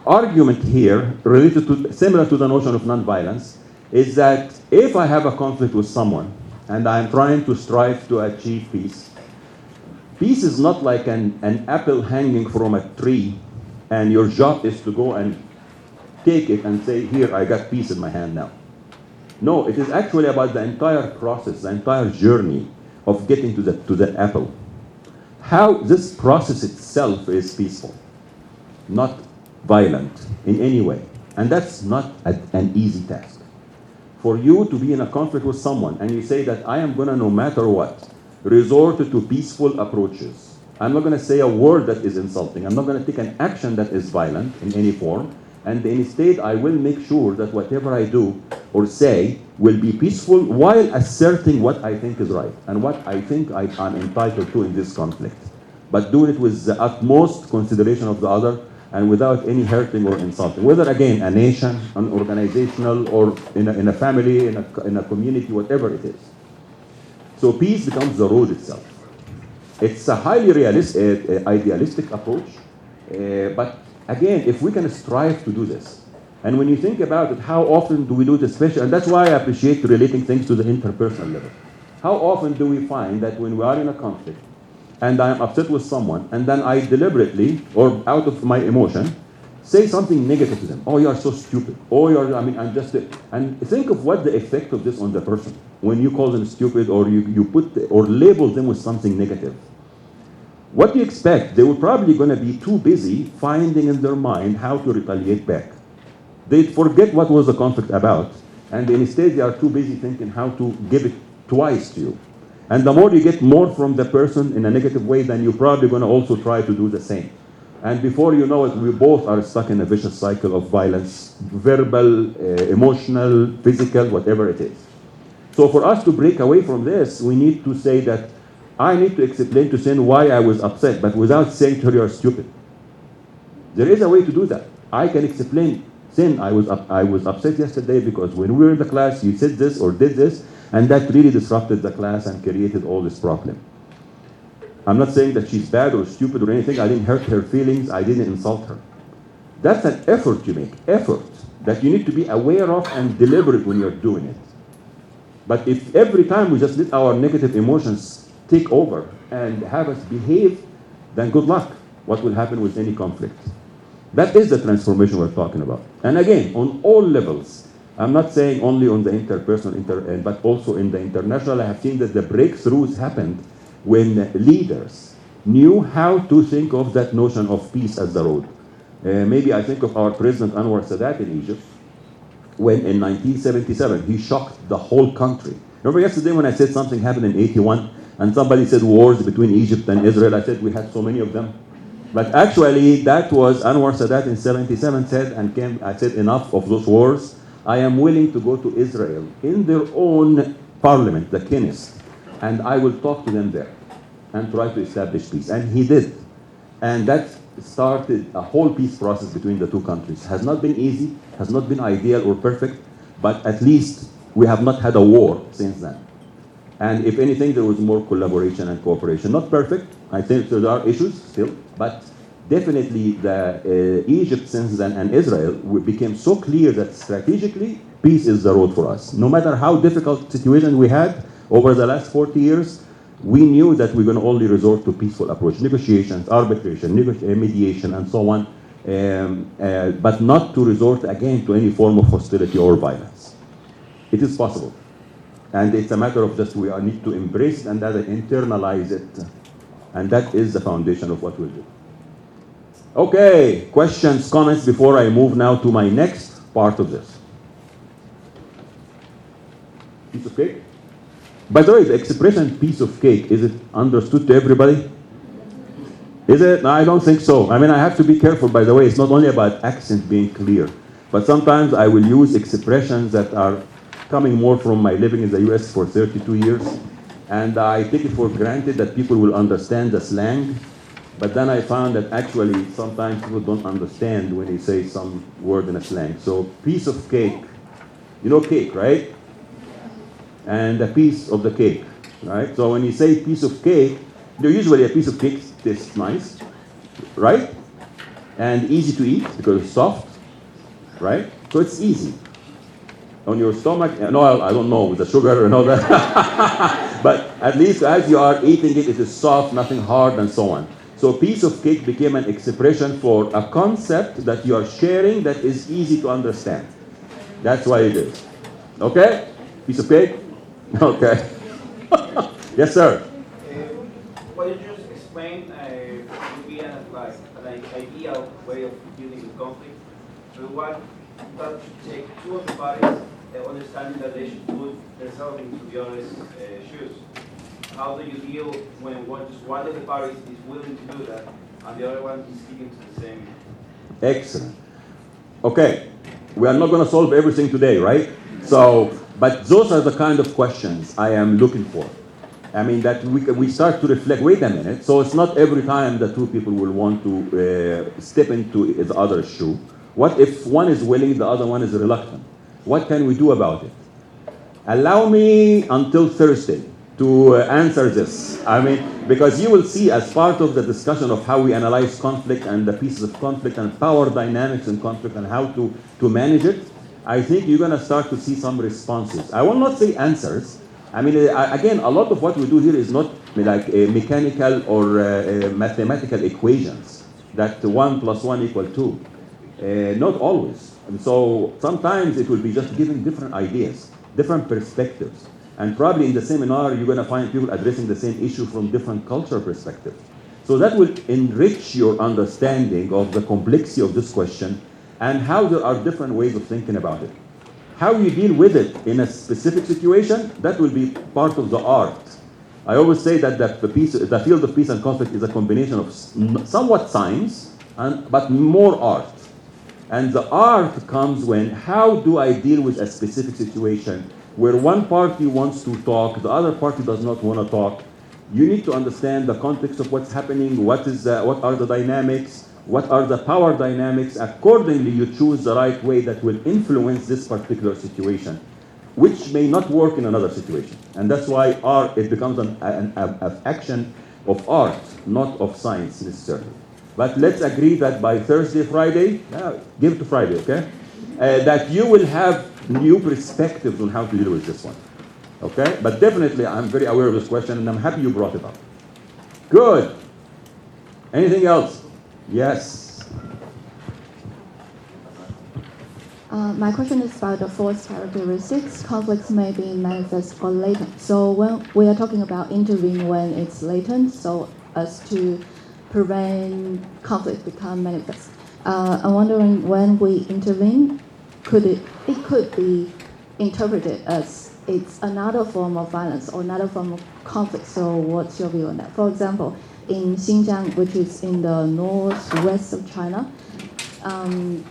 argument here, related to, similar to the notion of nonviolence, is that if I have a conflict with someone and I'm trying to strive to achieve peace, peace is not like an apple hanging from a tree and your job is to go and take it and say, here, I got peace in my hand now. No, it is actually about the entire process, the entire journey of getting to the apple. How this process itself is peaceful, not violent in any way. And that's not an easy task. For you to be in a conflict with someone and you say that I am going to, no matter what, resort to peaceful approaches. I'm not going to say a word that is insulting. I'm not going to take an action that is violent in any form. And instead, I will make sure that whatever I do or say will be peaceful while asserting what I think is right and what I think I'm entitled to in this conflict. But do it with the utmost consideration of the other and without any hurting or insulting. Whether, again, a nation, an organizational, or in a family, in a community, whatever it is. So peace becomes the road itself. It's a highly realistic, idealistic approach, but again, if we can strive to do this, and when you think about it, how often do we do it, especially, and that's why I appreciate relating things to the interpersonal level. How often do we find that when we are in a conflict, and I am upset with someone, and then I deliberately, or out of my emotion, say something negative to them. Oh, you are so stupid. Oh, I'm just, and think of what the effect of this on the person. When you call them stupid, or you put, or label them with something negative. What do you expect? They were probably going to be too busy finding in their mind how to retaliate back. They forget what was the conflict about, and instead they are too busy thinking how to give it twice to you. And the more you get more from the person in a negative way, then you're probably going to also try to do the same. And before you know it, we both are stuck in a vicious cycle of violence, verbal, emotional, physical, whatever it is. So for us to break away from this, we need to say that I need to explain to Sin why I was upset, but without saying to her, you're stupid. There is a way to do that. I can explain, Sin, I was upset yesterday because when we were in the class, you said this or did this, and that really disrupted the class and created all this problem. I'm not saying that she's bad or stupid or anything. I didn't hurt her feelings. I didn't insult her. That's an effort you make, effort that you need to be aware of and deliberate when you're doing it. But if every time we just let our negative emotions take over and have us behave, then good luck. What will happen with any conflict? That is the transformation we're talking about. And again, on all levels, I'm not saying only on the interpersonal, but also in the international. I have seen that the breakthroughs happened when leaders knew how to think of that notion of peace as the road. Maybe I think of our President Anwar Sadat in Egypt, when in 1977 he shocked the whole country. Remember yesterday when I said something happened in 81 and somebody said wars between Egypt and Israel? I said we had so many of them. But actually that was Anwar Sadat in 77 said and I said enough of those wars. I am willing to go to Israel in their own parliament, the Knesset, and I will talk to them there and try to establish peace. And he did. And that started a whole peace process between the two countries. Has not been easy, has not been ideal or perfect, but at least we have not had a war since then. And if anything, there was more collaboration and cooperation. Not perfect, I think there are issues still, but definitely Egypt since then and Israel became so clear that strategically, peace is the road for us. No matter how difficult situation we had over the last 40 years, we knew that we're going to only resort to peaceful approach, negotiations, arbitration, mediation, and so on, but not to resort again to any form of hostility or violence. It is possible. And it's a matter of just we need to embrace it and then internalize it. And that is the foundation of what we'll do. Okay, questions, comments before I move now to my next part of this. Piece of cake? By the way, the expression piece of cake, is it understood to everybody? Is it? No, I don't think so. I mean, I have to be careful, by the way. It's not only about accent being clear, but sometimes I will use expressions that are coming more from my living in the US for 32 years. And I take it for granted that people will understand the slang. But then I found that actually sometimes people don't understand when they say some word in a slang. So piece of cake, you know cake, right? And a piece of the cake, right? So when you say piece of cake, usually a piece of cake tastes nice, right? And easy to eat because it's soft, right? So it's easy. On your stomach, no, I don't know, with the sugar and all that. But at least as you are eating it, it is soft, nothing hard, and so on. So piece of cake became an expression for a concept that you are sharing that is easy to understand. That's why it is. Okay? Piece of cake? Okay. Yes, sir. What you just explained would be an ideal way of dealing with conflict. So what that should take two of the parties understanding that they should put themselves into the other's shoes. How do you deal when one of the parties is willing to do that and the other one is sticking to the same? Excellent. Okay, we are not going to solve everything today, right? So, but those are the kind of questions I am looking for. I mean, that we start to reflect, wait a minute, so it's not every time that two people will want to step into the other's shoe. What if one is willing, the other one is reluctant? What can we do about it? Allow me until Thursday to answer this. I mean, because you will see as part of the discussion of how we analyze conflict and the pieces of conflict and power dynamics in conflict and how to manage it, I think you're going to start to see some responses. I will not say answers. I mean, again, a lot of what we do here is not like mechanical or mathematical equations that 1 + 1 = 2. Not always. And so sometimes it will be just giving different ideas, different perspectives. And probably in the seminar, you're going to find people addressing the same issue from different cultural perspectives. So that will enrich your understanding of the complexity of this question and how there are different ways of thinking about it. How you deal with it in a specific situation, that will be part of the art. I always say that the field of peace and conflict is a combination of somewhat science, but more art. And the art comes when, how do I deal with a specific situation where one party wants to talk, the other party does not want to talk. You need to understand the context of what's happening, what are the dynamics, what are the power dynamics. Accordingly, you choose the right way that will influence this particular situation, which may not work in another situation. And that's why it becomes an action of art, not of science necessarily. But let's agree that by Thursday, Friday, give it to Friday, okay? That you will have new perspectives on how to deal with this one, okay? But definitely, I'm very aware of this question, and I'm happy you brought it up. Good. Anything else? Yes. My question is about the fourth characteristics. Conflicts may be manifest or latent. So when we are talking about intervene when it's latent, so as to prevent conflict become manifest. I'm wondering when we intervene, it could be interpreted as it's another form of violence or another form of conflict. So what's your view on that? For example, in Xinjiang, which is in the northwest of China,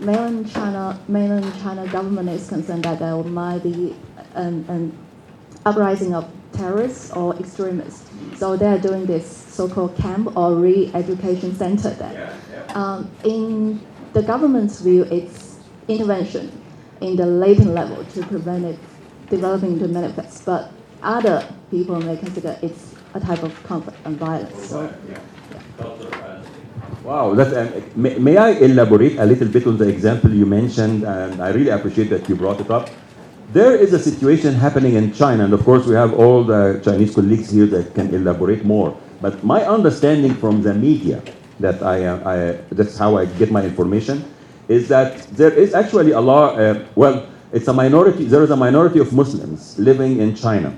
mainland China government is concerned that there might be an uprising of terrorists or extremists. So they are doing this so-called camp or re-education center there. In the government's view, it's intervention in the latent level to prevent it developing to manifest. But other people may consider it's a type of conflict and violence. So, Wow, may I elaborate a little bit on the example you mentioned, and I really appreciate that you brought it up. There is a situation happening in China, and of course we have all the Chinese colleagues here that can elaborate more. But my understanding from the media, that that's how I get my information, is that there is actually a law, it's a minority, there is a minority of Muslims living in China.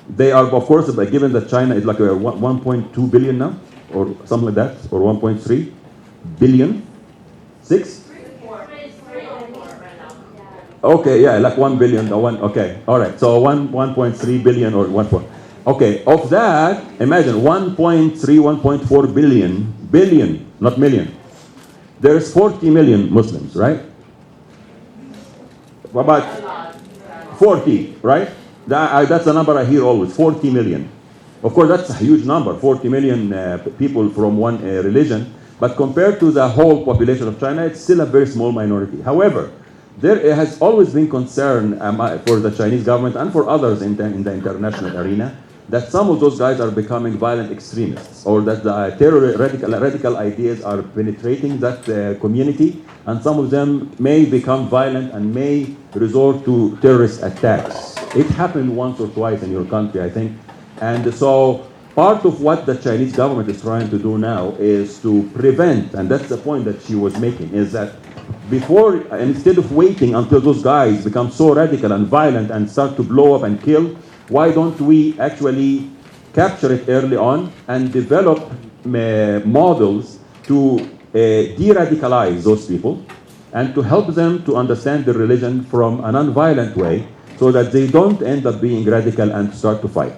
They are, of course, given that China is like 1.2 billion now, or something like that, or 1.3 billion? 6? Okay, yeah, like 1 billion, okay, all right, so 1.3 billion or 1. Okay, of that, imagine 1.3, 1.4 billion, not million. There's 40 million Muslims, right? About 40, right? That's the number I hear always, 40 million. Of course, that's a huge number, 40 million people from one religion. But compared to the whole population of China, it's still a very small minority. However, there has always been concern for the Chinese government and for others in the international arena that some of those guys are becoming violent extremists, or that the radical ideas are penetrating that community, and some of them may become violent and may resort to terrorist attacks. It happened once or twice in your country, I think. And so part of what the Chinese government is trying to do now is to prevent, and that's the point that she was making, is that before, instead of waiting until those guys become so radical and violent and start to blow up and kill, why don't we actually capture it early on and develop models to de-radicalize those people and to help them to understand the religion from a non-violent way so that they don't end up being radical and start to fight.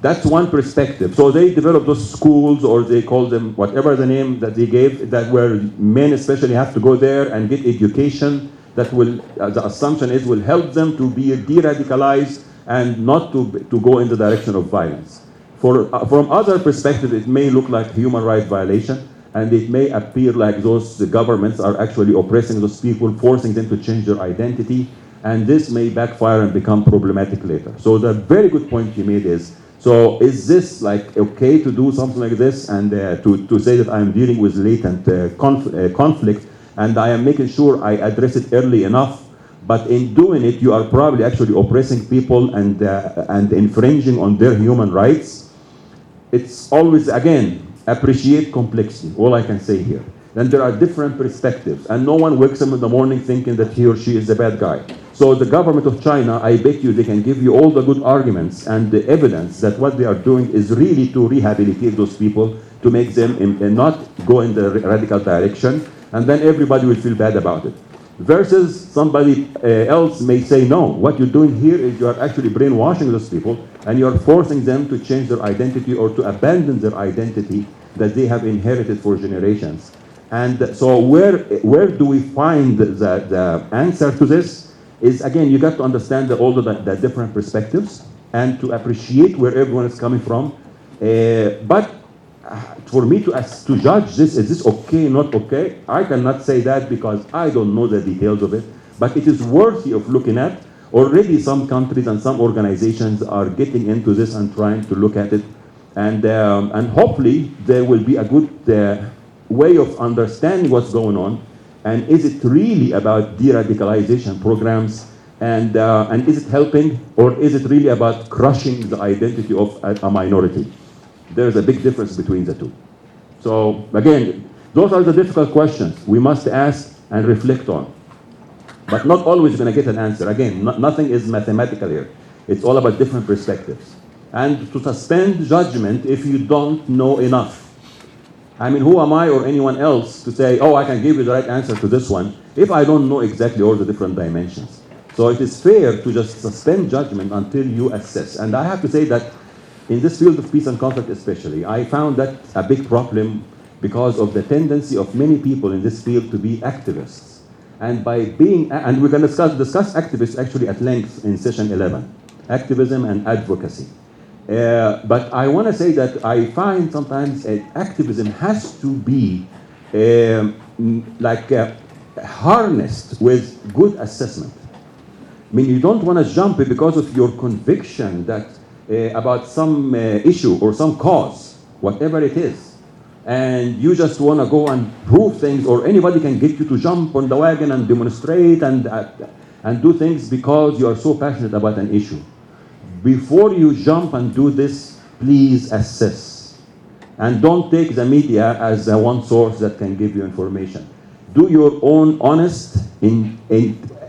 That's one perspective. So they develop those schools, or they call them whatever the name that they gave, that where men especially have to go there and get education that will, the assumption is, will help them to be de-radicalized and not to go in the direction of violence. From other perspectives, it may look like human rights violation, and it may appear like those governments are actually oppressing those people, forcing them to change their identity, and this may backfire and become problematic later. So the very good point you made is, so is this like okay to do something like this, and to say that I'm dealing with latent conflict, and I am making sure I address it early enough, but in doing it, you are probably actually oppressing people and infringing on their human rights. It's always, again, appreciate complexity, all I can say here. Then there are different perspectives, and no one wakes up in the morning thinking that he or she is the bad guy. So the government of China, I bet you they can give you all the good arguments and the evidence that what they are doing is really to rehabilitate those people, to make them not go in the radical direction, and then everybody will feel bad about it. Versus somebody else may say, no, what you're doing here is you are actually brainwashing those people, and you are forcing them to change their identity or to abandon their identity that they have inherited for generations. And so where do we find the answer to this? Is, again, you got to understand all the different perspectives and to appreciate where everyone is coming from. But for me to judge this, is this okay, not okay? I cannot say that because I don't know the details of it. But it is worthy of looking at. Already some countries and some organizations are getting into this and trying to look at it And hopefully there will be a good way of understanding what's going on, and is it really about de-radicalization programs, and is it helping, or is it really about crushing the identity of a minority? There's a big difference between the two. So again, those are the difficult questions we must ask and reflect on. But not always going to get an answer. Again, nothing is mathematical here. It's all about different perspectives. And to suspend judgment if you don't know enough. I mean, who am I or anyone else to say, oh, I can give you the right answer to this one, if I don't know exactly all the different dimensions. So it is fair to just suspend judgment until you assess. And I have to say that in this field of peace and conflict especially, I found that a big problem because of the tendency of many people in this field to be activists. And by being, and we're going to discuss activists actually at length in session 11, activism and advocacy. But I want to say that I find sometimes activism has to be harnessed with good assessment. I mean, you don't want to jump because of your conviction that about some issue or some cause, whatever it is. And you just want to go and prove things, or anybody can get you to jump on the wagon and demonstrate and do things because you are so passionate about an issue. Before you jump and do this, please assess. And don't take the media as the one source that can give you information. Do your own honest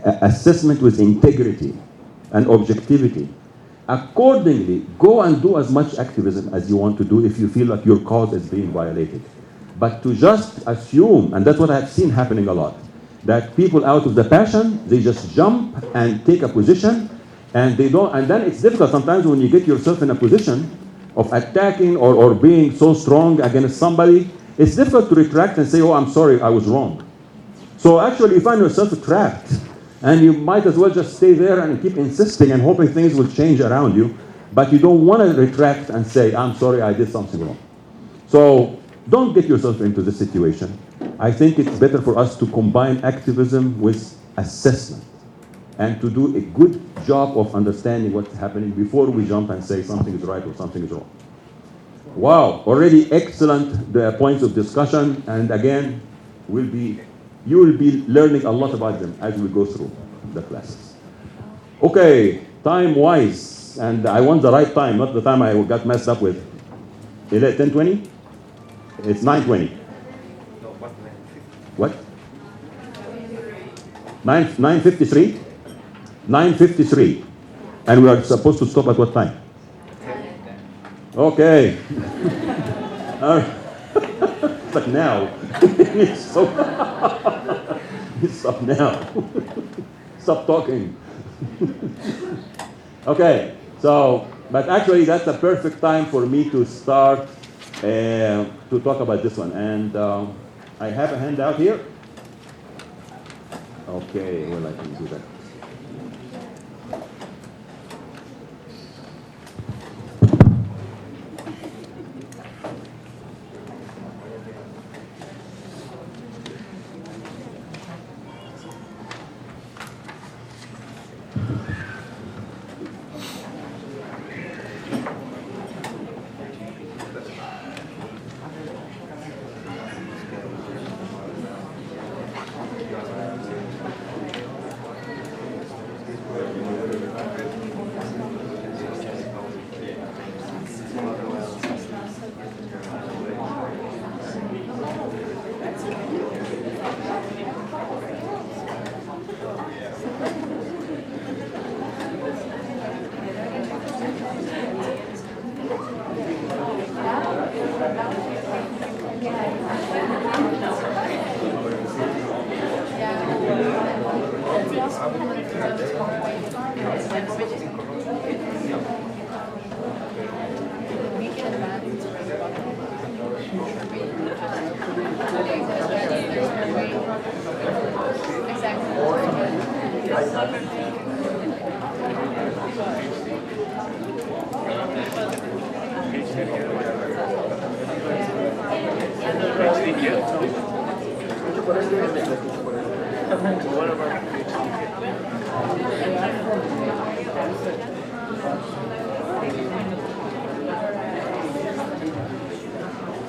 assessment with integrity and objectivity. Accordingly, go and do as much activism as you want to do if you feel like your cause is being violated. But to just assume, and that's what I've seen happening a lot, that people out of the passion, they just jump and take a position, and they don't, and then it's difficult sometimes when you get yourself in a position of attacking or being so strong against somebody, it's difficult to retract and say, oh, I'm sorry, I was wrong. So actually you find yourself trapped. And you might as well just stay there and keep insisting and hoping things will change around you. But you don't want to retract and say, I'm sorry, I did something wrong. So don't get yourself into this situation. I think it's better for us to combine activism with assessment and to do a good job of understanding what's happening before we jump and say something is right or something is wrong. Wow, already excellent points of discussion. And again, you will be learning a lot about them as we go through the classes. Okay, time-wise, and I want the right time, not the time I got messed up with. 10:20? It's 9:20. What? 9:53? 9:53. And we are supposed to stop at what time? Okay. But now, stop now. Stop talking. Okay, so, but actually that's a perfect time for me to start to talk about this one. And I have a handout here. Okay, well, I can do that.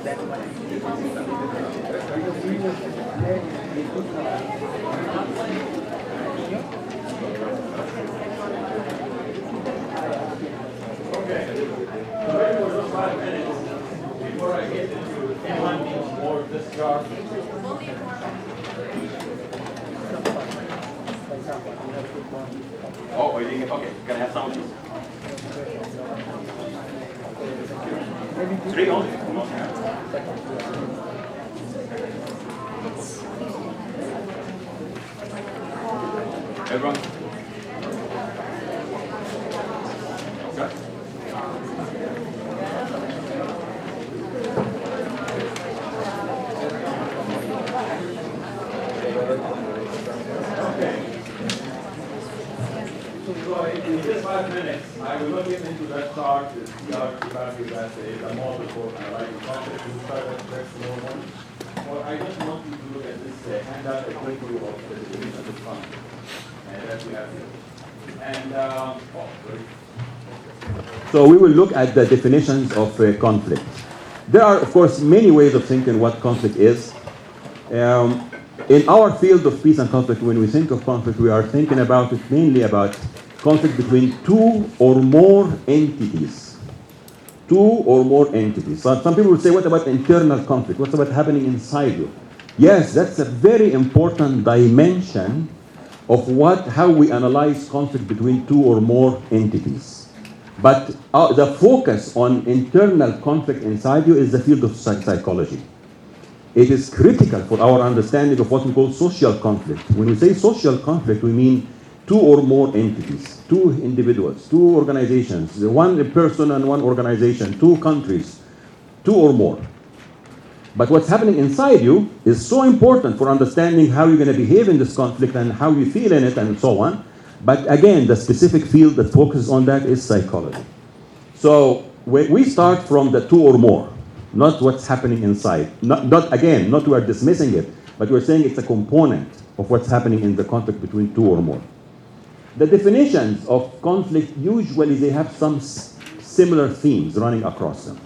Before I get into anyone needs more of this chart. Oh, you didn't, okay, can I have some of these? Three only? Everyone? Okay. So in just 5 minutes, I will not get into that chart. It's that is a model for analyzing conflict. We'll start at next one. Well, I just want you to look at this handout I put for you of the definition of the conflict. And that we have here. And so we will look at the definitions of conflict. There are, of course, many ways of thinking what conflict is. In our field of peace and conflict, when we think of conflict, we are thinking about it mainly about conflict between two or more entities. Two or more entities. So some people will say, what about internal conflict? What's about happening inside you? Yes, that's a very important dimension of how we analyze conflict between two or more entities. But the focus on internal conflict inside you is the field of psychology. It is critical for our understanding of what we call social conflict. When we say social conflict, we mean two or more entities, two individuals, two organizations, one person and one organization, two countries, two or more. But what's happening inside you is so important for understanding how you're going to behave in this conflict and how you feel in it and so on. But again, the specific field that focuses on that is psychology. So we start from the two or more, not what's happening inside. Not we are dismissing it, but we're saying it's a component of what's happening in the conflict between two or more. The definitions of conflict, usually they have some similar themes running across them.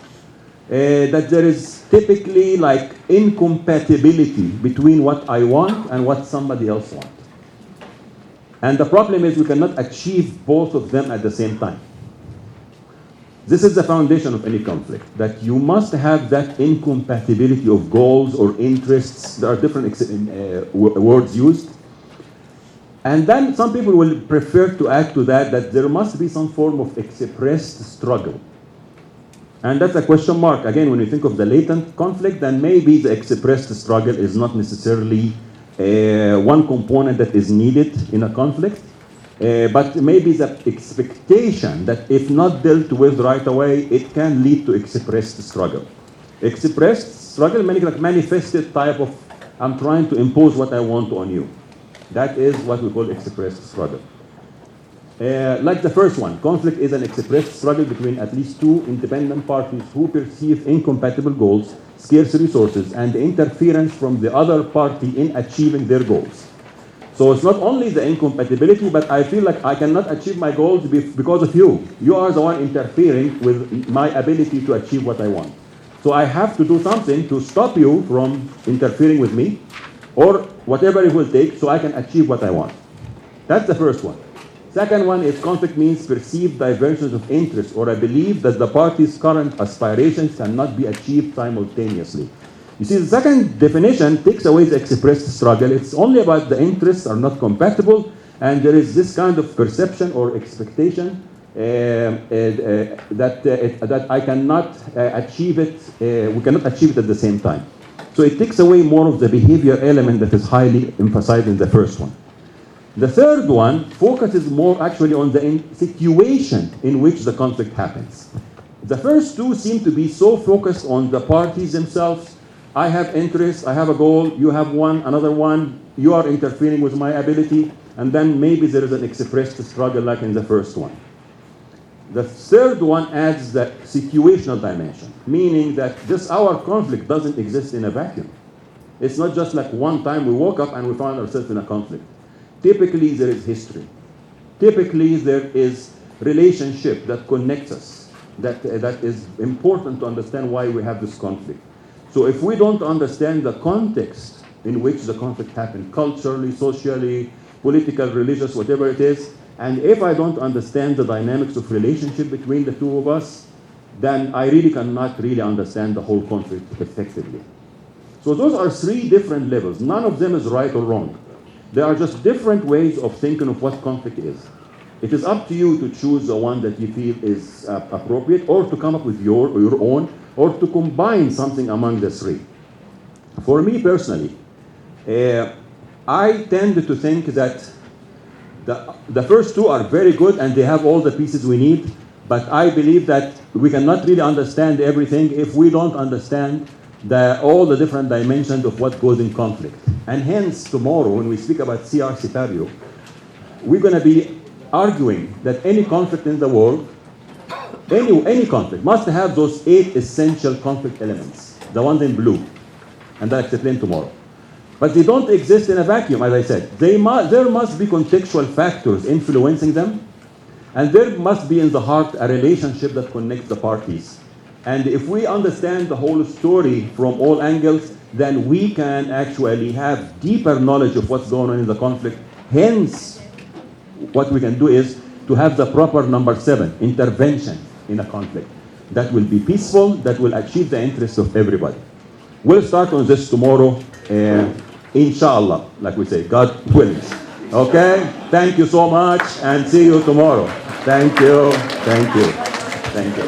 That there is typically like incompatibility between what I want and what somebody else wants. And the problem is we cannot achieve both of them at the same time. This is the foundation of any conflict, that you must have that incompatibility of goals or interests. There are different words used. And then some people will prefer to add to that there must be some form of expressed struggle. And that's a question mark. Again, when you think of the latent conflict, then maybe the expressed struggle is not necessarily one component that is needed in a conflict. But maybe the expectation that if not dealt with right away, it can lead to expressed struggle. Expressed struggle, like manifested type of, I'm trying to impose what I want on you. That is what we call expressed struggle. Like the first one, conflict is an expressed struggle between at least two independent parties who perceive incompatible goals, scarce resources, and interference from the other party in achieving their goals. So it's not only the incompatibility, but I feel like I cannot achieve my goals because of you. You are the one interfering with my ability to achieve what I want. So I have to do something to stop you from interfering with me, or whatever it will take, so I can achieve what I want. That's the first one. Second one is conflict means perceived diversions of interest or a belief that the party's current aspirations cannot be achieved simultaneously. You see, the second definition takes away the expressed struggle. It's only about the interests are not compatible, and there is this kind of perception or expectation that I cannot achieve it, we cannot achieve it at the same time. So it takes away more of the behavior element that is highly emphasized in the first one. The third one focuses more actually on the situation in which the conflict happens. The first two seem to be so focused on the parties themselves. I have interests, I have a goal, you have one, another one, you are interfering with my ability, and then maybe there is an expressed struggle like in the first one. The third one adds the situational dimension, meaning that our conflict doesn't exist in a vacuum. It's not just like one time we woke up and we found ourselves in a conflict. Typically there is history. Typically there is relationship that connects us, that is important to understand why we have this conflict. So if we don't understand the context in which the conflict happened, culturally, socially, political, religious, whatever it is, and if I don't understand the dynamics of relationship between the two of us, then I really cannot really understand the whole conflict effectively. So those are three different levels. None of them is right or wrong. There are just different ways of thinking of what conflict is. It is up to you to choose the one that you feel is appropriate, or to come up with your own, or to combine something among the three. For me personally, I tend to think that the first two are very good and they have all the pieces we need, but I believe that we cannot really understand everything if we don't understand all the different dimensions of what goes in conflict. And hence, tomorrow, when we speak about C.R. Cipario, we're going to be arguing that any conflict in the world, any conflict, must have those 8 essential conflict elements, the ones in blue, and I'll explain tomorrow. But they don't exist in a vacuum, as I said. There must be contextual factors influencing them, and there must be in the heart a relationship that connects the parties. And if we understand the whole story from all angles, then we can actually have deeper knowledge of what's going on in the conflict. Hence, what we can do is to have the proper number 7, intervention in a conflict. That will be peaceful, that will achieve the interests of everybody. We'll start on this tomorrow, inshallah, like we say, God willing. Okay? Thank you so much, and see you tomorrow. Thank you. Thank you. Thank you.